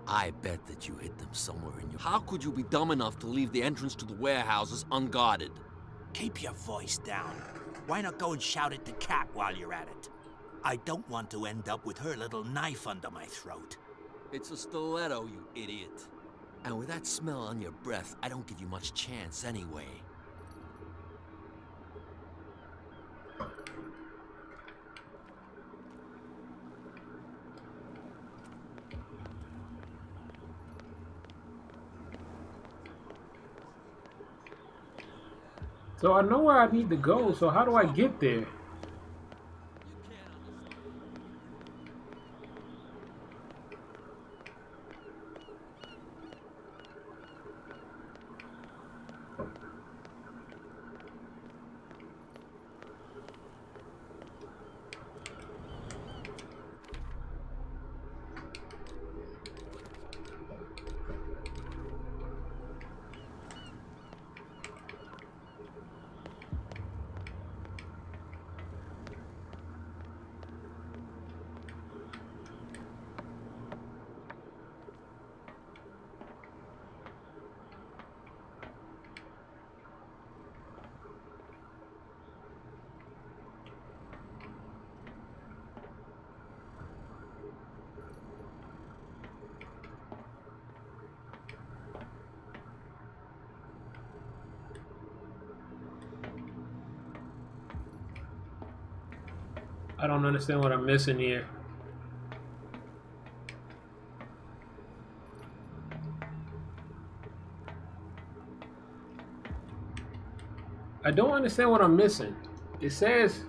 I bet that you hid them somewhere in your... How could you be dumb enough to leave the entrance to the warehouses unguarded? Keep your voice down. Why not go and shout at the cat while you're at it? I don't want to end up with her little knife under my throat. It's a stiletto, you idiot. And with that smell on your breath, I don't give you much chance anyway. So I know where I need to go, so how do I get there? I don't understand what I'm missing here. I don't understand what I'm missing. It says...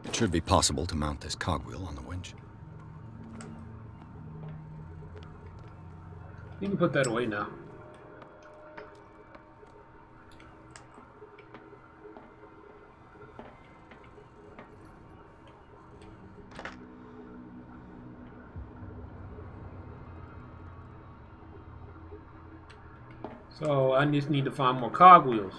It should be possible to mount this cogwheel on the winch. You can put that away now. So I just need to find more cogwheels.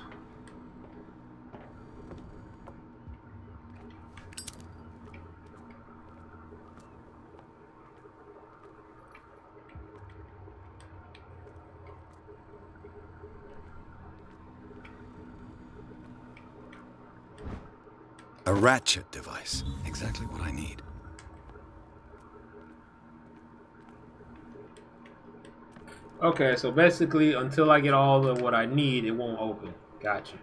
A ratchet device. Exactly what I need. Okay, so basically, until I get all of what I need, it won't open. Gotcha.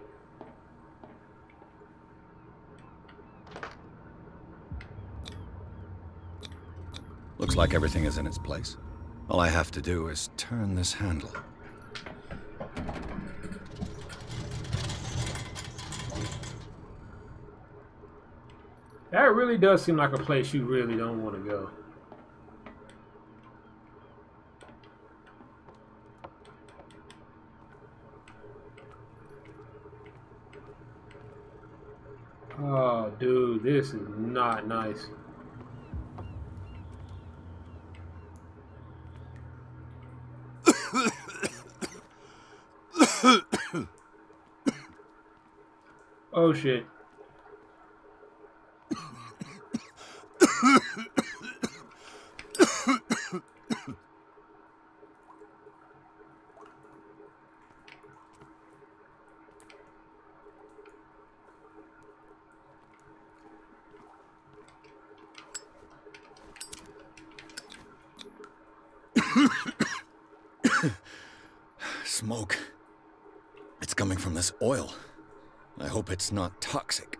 Looks like everything is in its place. All I have to do is turn this handle. That really does seem like a place you really don't want to go. Oh, dude, this is not nice. Oh, shit. Smoke. It's coming from this oil. I hope it's not toxic.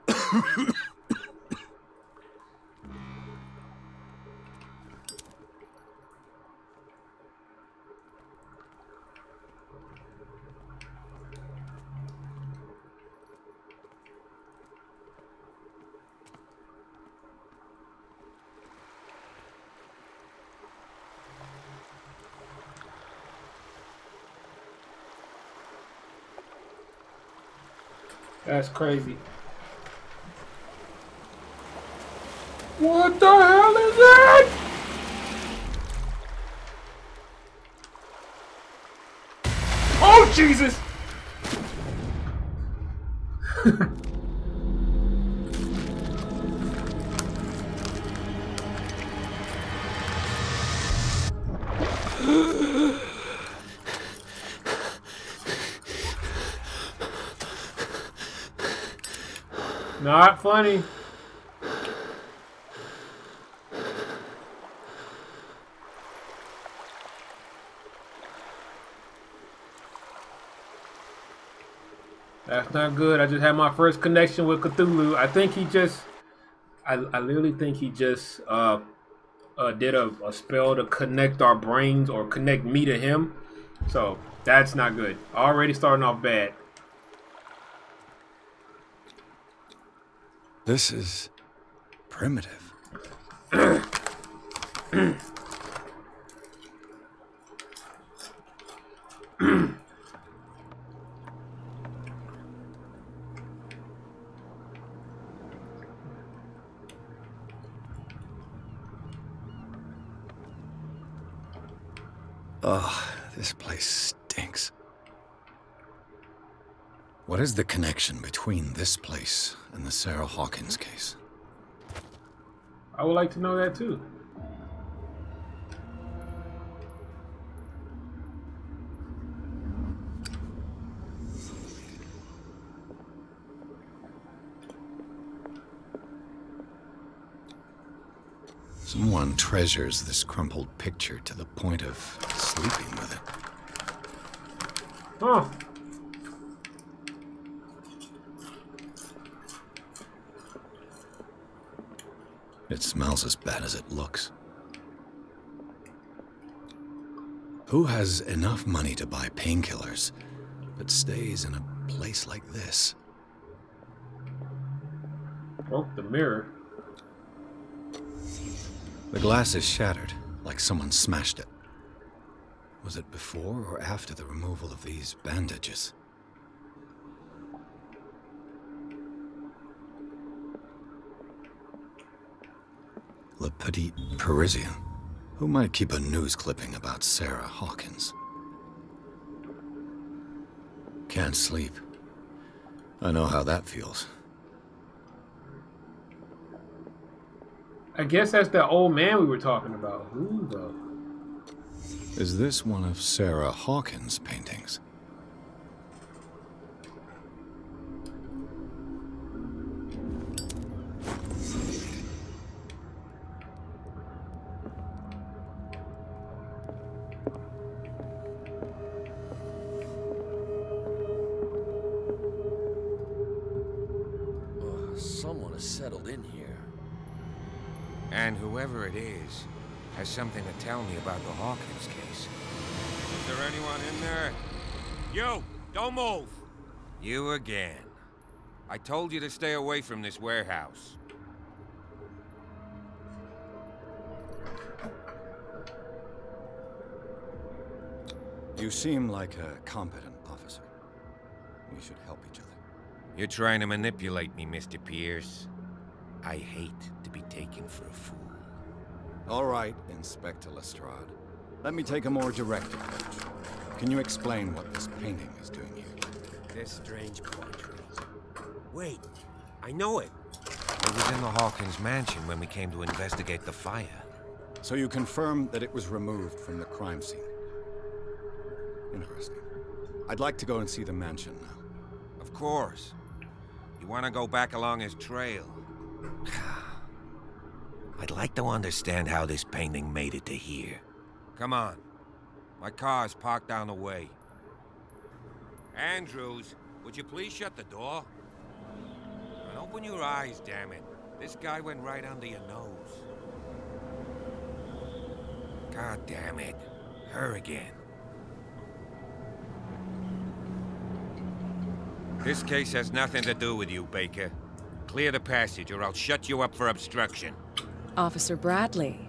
That's crazy. What the hell is that? Oh, Jesus! Not funny. That's not good. I just had my first connection with Cthulhu. I think he just, I literally think he just did a spell to connect our brains or connect me to him. So that's not good. Already starting off bad. This is primitive. Oh, this place stinks. What is the connection between this place and the Sarah Hawkins case? I would like to know that too. Someone treasures this crumpled picture to the point of sleeping with it. Huh. It smells as bad as it looks. Who has enough money to buy painkillers, but stays in a place like this? Broke the mirror. The glass is shattered, like someone smashed it. Was it before or after the removal of these bandages? Le Petit Parisien. Who might keep a news clipping about Sarah Hawkins? Can't sleep. I know how that feels. I guess that's the old man we were talking about. Who though? Is this one of Sarah Hawkins' paintings? someone has settled in here. And whoever it is has something to tell me about the Hawkins case. Is there anyone in there? You! Don't move! You again. I told you to stay away from this warehouse. You seem like a competent officer. We should help each other. You're trying to manipulate me, Mr. Pierce. I hate to be taken for a fool. All right, Inspector Lestrade. Let me take a more direct approach. Can you explain what this painting is doing here? This strange portrait. Wait, I know it. It was in the Hawkins mansion when we came to investigate the fire. So you confirm that it was removed from the crime scene? Interesting. I'd like to go and see the mansion now. Of course. You want to go back along his trail? I'd like to understand how this painting made it to here. Come on. My car's parked down the way. Andrews, would you please shut the door? And open your eyes, damn it. This guy went right under your nose. God damn it. Her again. This case has nothing to do with you, Baker. Clear the passage or I'll shut you up for obstruction. Officer Bradley,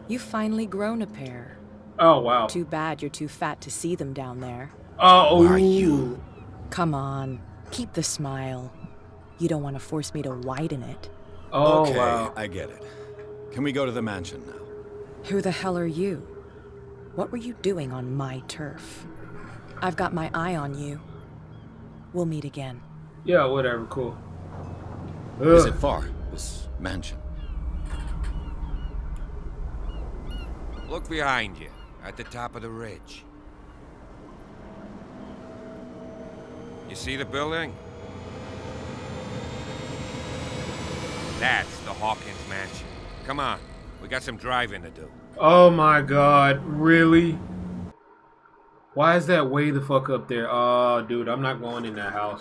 you've finally grown a pair. Oh, wow. Too bad you're too fat to see them down there. Oh, who are you? Come on, keep the smile. You don't want to force me to widen it. Oh, okay, wow. I get it. Can we go to the mansion now? Who the hell are you? What were you doing on my turf? I've got my eye on you. We'll meet again. Yeah, whatever, cool. Is it far, this mansion? Look behind you, at the top of the ridge. You see the building? That's the Hawkins mansion. Come on, we got some driving to do. Oh my god, really? Why is that way the fuck up there? Oh, dude, I'm not going in that house.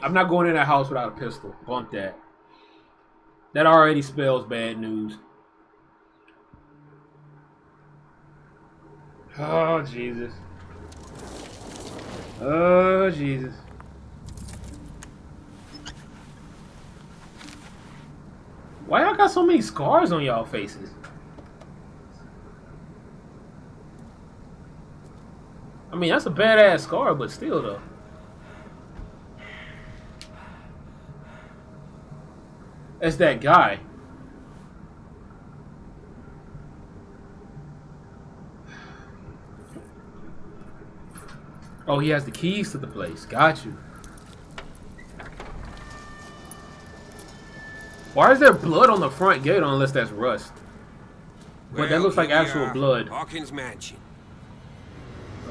I'm not going in that house without a pistol. Bump that. That already spells bad news. Oh, Jesus. Oh, Jesus. Why y'all got so many scars on y'all faces? I mean, that's a badass scar, but still, though. That's that guy. Oh, he has the keys to the place. Got you. Why is there blood on the front gate unless that's rust? But that looks like actual blood. Hawkins Mansion.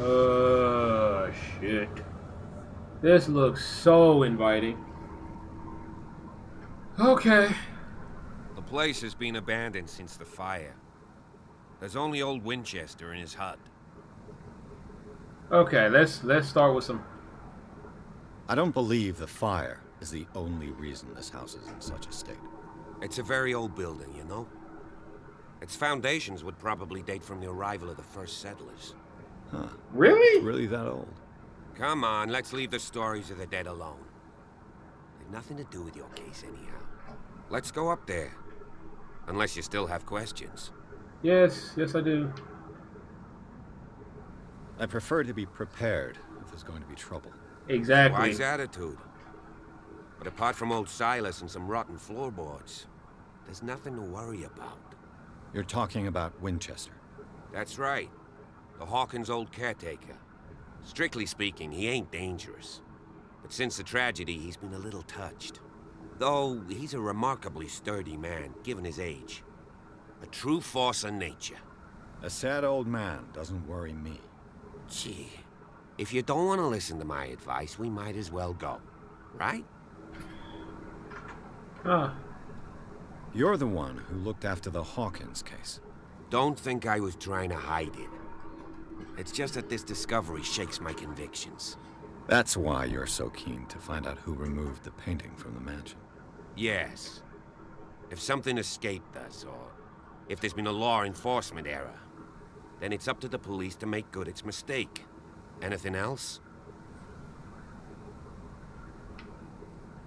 Oh, shit. This looks so inviting. Okay. The place has been abandoned since the fire. There's only old Winchester in his hut. Okay, let's start with some... I don't believe the fire is the only reason this house is in such a state. It's a very old building, you know? Its foundations would probably date from the arrival of the first settlers. Huh. Really? Really that old? Come on, let's leave the stories of the dead alone. They've nothing to do with your case anyhow. Let's go up there. Unless you still have questions. Yes, yes I do. I prefer to be prepared if there's going to be trouble. Exactly. Wise attitude. But apart from old Silas and some rotten floorboards, there's nothing to worry about. You're talking about Winchester? That's right. The Hawkins' old caretaker. Strictly speaking, he ain't dangerous. But since the tragedy, he's been a little touched. Though, he's a remarkably sturdy man, given his age. A true force of nature. A sad old man doesn't worry me. Gee, if you don't want to listen to my advice, we might as well go. Right? Huh. You're the one who looked after the Hawkins case. Don't think I was trying to hide it. It's just that this discovery shakes my convictions. That's why you're so keen to find out who removed the painting from the mansion. Yes. If something escaped us, or if there's been a law enforcement error, then it's up to the police to make good its mistake. Anything else?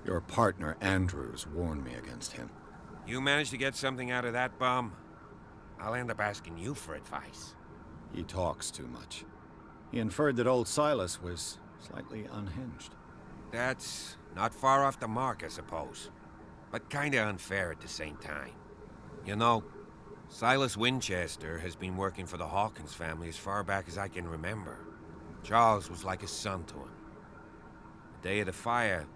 Your partner, Andrews, warned me against him. You managed to get something out of that bum? I'll end up asking you for advice. He talks too much. He inferred that old Silas was slightly unhinged. That's not far off the mark, I suppose. But kinda unfair at the same time. You know, Silas Winchester has been working for the Hawkins family as far back as I can remember. Charles was like a son to him. The day of the fire,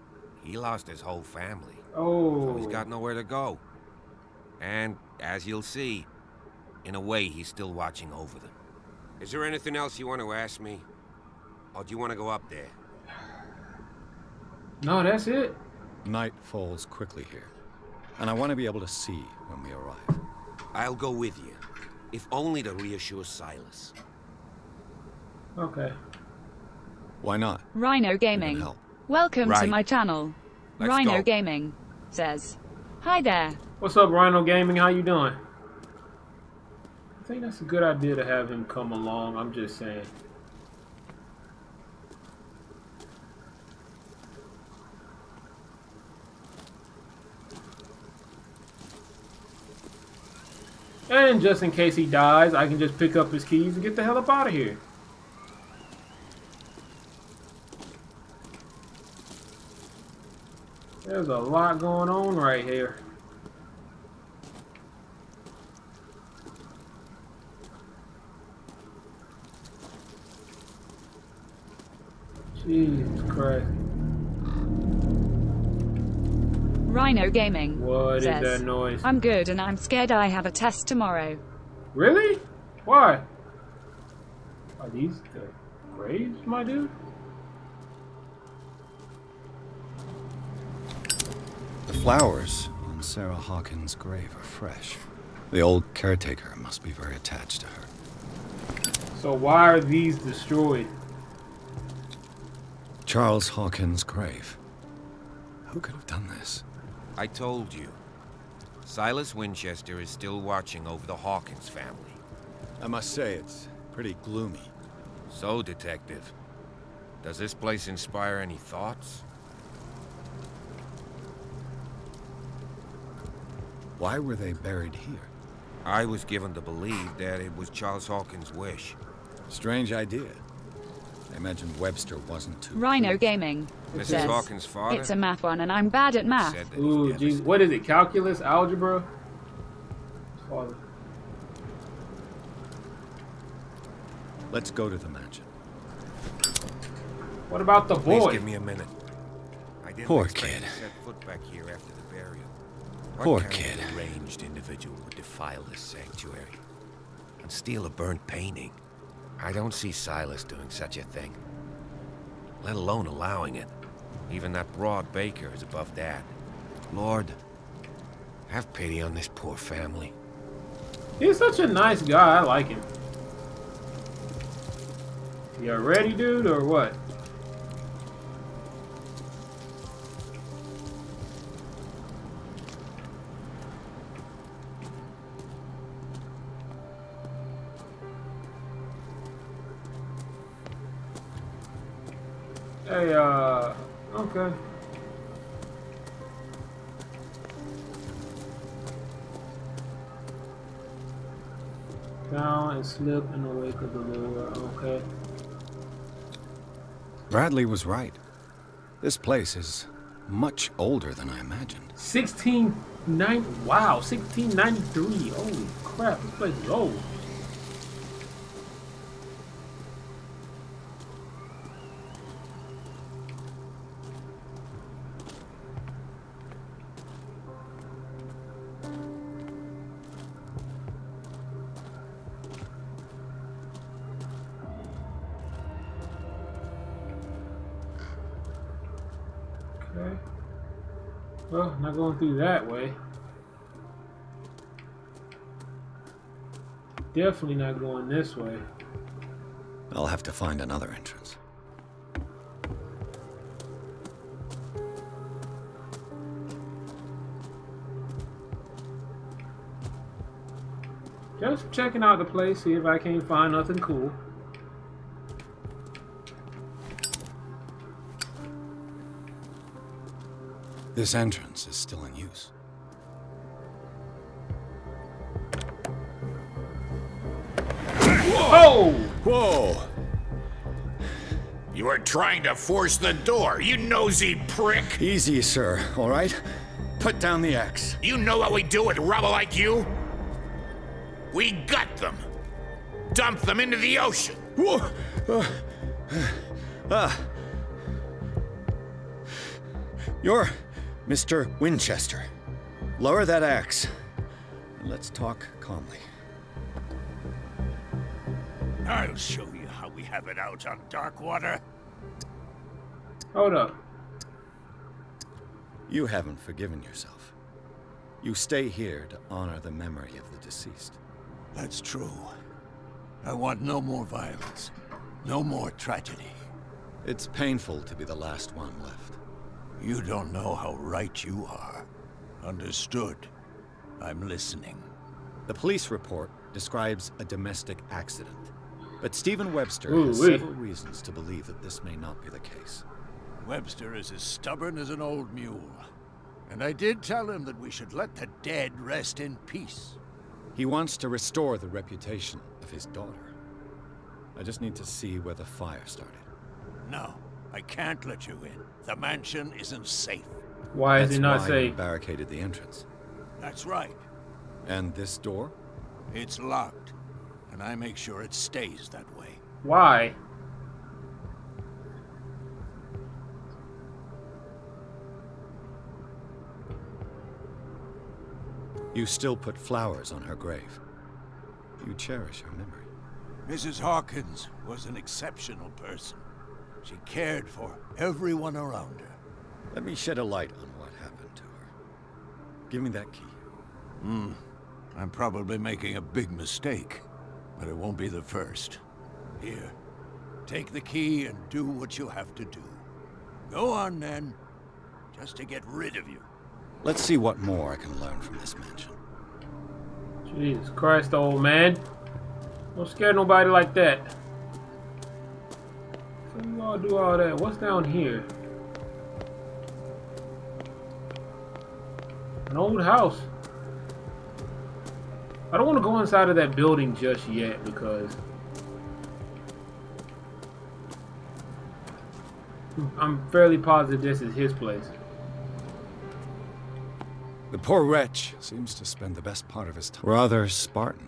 he lost his whole family. Oh. So he's got nowhere to go. And, as you'll see, in a way, he's still watching over them. Is there anything else you want to ask me? Or do you want to go up there? No, that's it. Night falls quickly here, and I want to be able to see when we arrive. I'll go with you, if only to reassure Silas. Okay. Why not? Rhino Gaming. Welcome to Right. my channel. Let's Rhino go. Gaming says, "Hi there." What's up, Rhino Gaming? How you doing? I think that's a good idea to have him come along. I'm just saying. And just in case he dies, I can just pick up his keys and get the hell up out of here. There's a lot going on right here. Jesus Christ. Rhino Gaming What is says, that noise? "I'm good and I'm scared I have a test tomorrow." Really? Why? Are these the graves, my dude? The flowers on Sarah Hawkins' grave are fresh. The old caretaker must be very attached to her. So why are these destroyed? Charles Hawkins' grave. Who could have done this? I told you. Silas Winchester is still watching over the Hawkins family. I must say, it's pretty gloomy. So, Detective, does this place inspire any thoughts? Why were they buried here? I was given to believe that it was Charles Hawkins' wish. Strange idea. I imagine Webster wasn't too... Rhino Gaming Mrs. says, Hawkins' father? "It's a math one and I'm bad at math." Said that Ooh, geez. What is it? Calculus? Algebra? Father. Let's go to the mansion. What about the boy? Please give me a minute. I didn't Poor expect kid. to set foot back here after the burial. Poor What kind kid. of deranged individual would defile this sanctuary and steal a burnt painting? I don't see Silas doing such a thing, let alone allowing it. Even that broad Baker is above that. Lord, have pity on this poor family. He's such a nice guy. I like him. You ready, dude, or what? Hey, okay. Down and slip in the wake of the Lord. Okay. Bradley was right. This place is much older than I imagined. 1690. Wow, 1693. Holy crap, this place is old. Okay. Well, not going through that way. Definitely not going this way. I'll have to find another entrance. Just checking out the place, see if I can't find nothing cool. This entrance is still in use. Whoa! Whoa! You are trying to force the door, you nosy prick! Easy, sir, all right? Put down the axe. You know what we do with rubble like you? We gut them. Dump them into the ocean. Whoa! You're Mr. Winchester. Lower that axe. And let's talk calmly. I'll show you how we have it out on Darkwater. Hold up. You haven't forgiven yourself. You stay here to honor the memory of the deceased. That's true. I want no more violence. No more tragedy. It's painful to be the last one left. You don't know how right you are. Understood. I'm listening. The police report describes a domestic accident. But Stephen Webster has several reasons to believe that this may not be the case. Webster is as stubborn as an old mule. And I did tell him that we should let the dead rest in peace. He wants to restore the reputation of his daughter. I just need to see where the fire started. No, I can't let you in. The mansion isn't safe. Why is he not safe? safe? Barricaded the entrance. That's right. And this door? It's locked. And I make sure it stays that way. Why? You still put flowers on her grave. You cherish her memory. Mrs. Hawkins was an exceptional person. She cared for everyone around her. Let me shed a light on what happened to her. Give me that key. I'm probably making a big mistake, but it won't be the first. Here, take the key and do what you have to do. Go on then, just to get rid of you. Let's see what more I can learn from this mansion. Jesus Christ, old man. Don't scare nobody like that. So you all do all that. What's down here? An old house. I don't want to go inside of that building just yet because I'm fairly positive this is his place. The poor wretch seems to spend the best part of his time. Rather Spartan.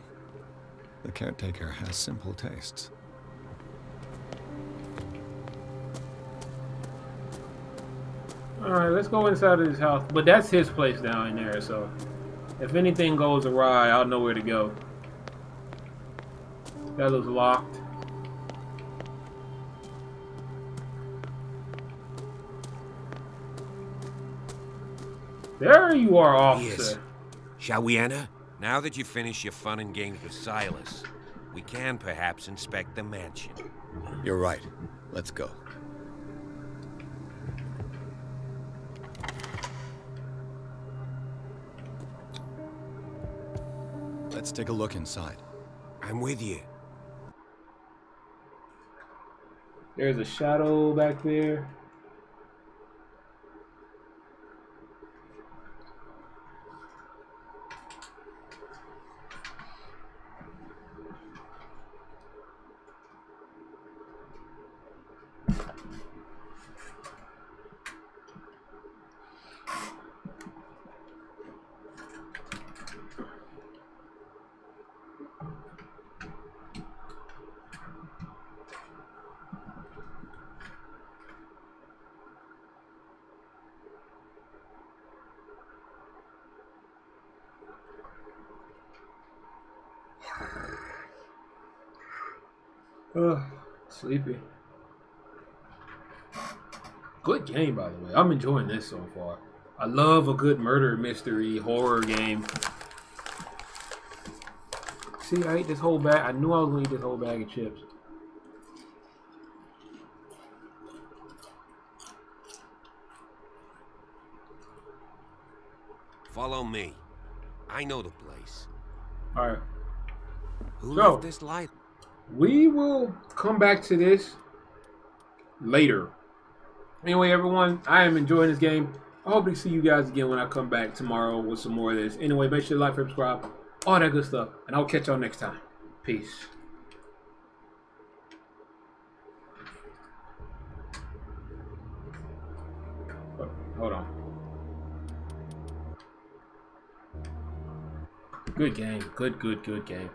The caretaker has simple tastes. Alright, let's go inside of his house. But that's his place down in there, so if anything goes awry, I'll know where to go. That looks locked. There you are, officer. Yes. Shall we enter? Now that you've finished your fun and games with Silas, we can perhaps inspect the mansion. You're right. Let's go. Let's take a look inside. I'm with you. There's a shadow back there. Sleepy. Good game, by the way. I'm enjoying this so far. I love a good murder mystery horror game. See, I ate this whole bag. I knew I was going to eat this whole bag of chips. Follow me. I know the place. Alright. Who So, left this light? we will come back to this later. Anyway, everyone, I am enjoying this game. I hope to see you guys again when I come back tomorrow with some more of this. Anyway, make sure to like, subscribe, all that good stuff. And I'll catch y'all next time. Peace. Oh, hold on. Good game. Good game.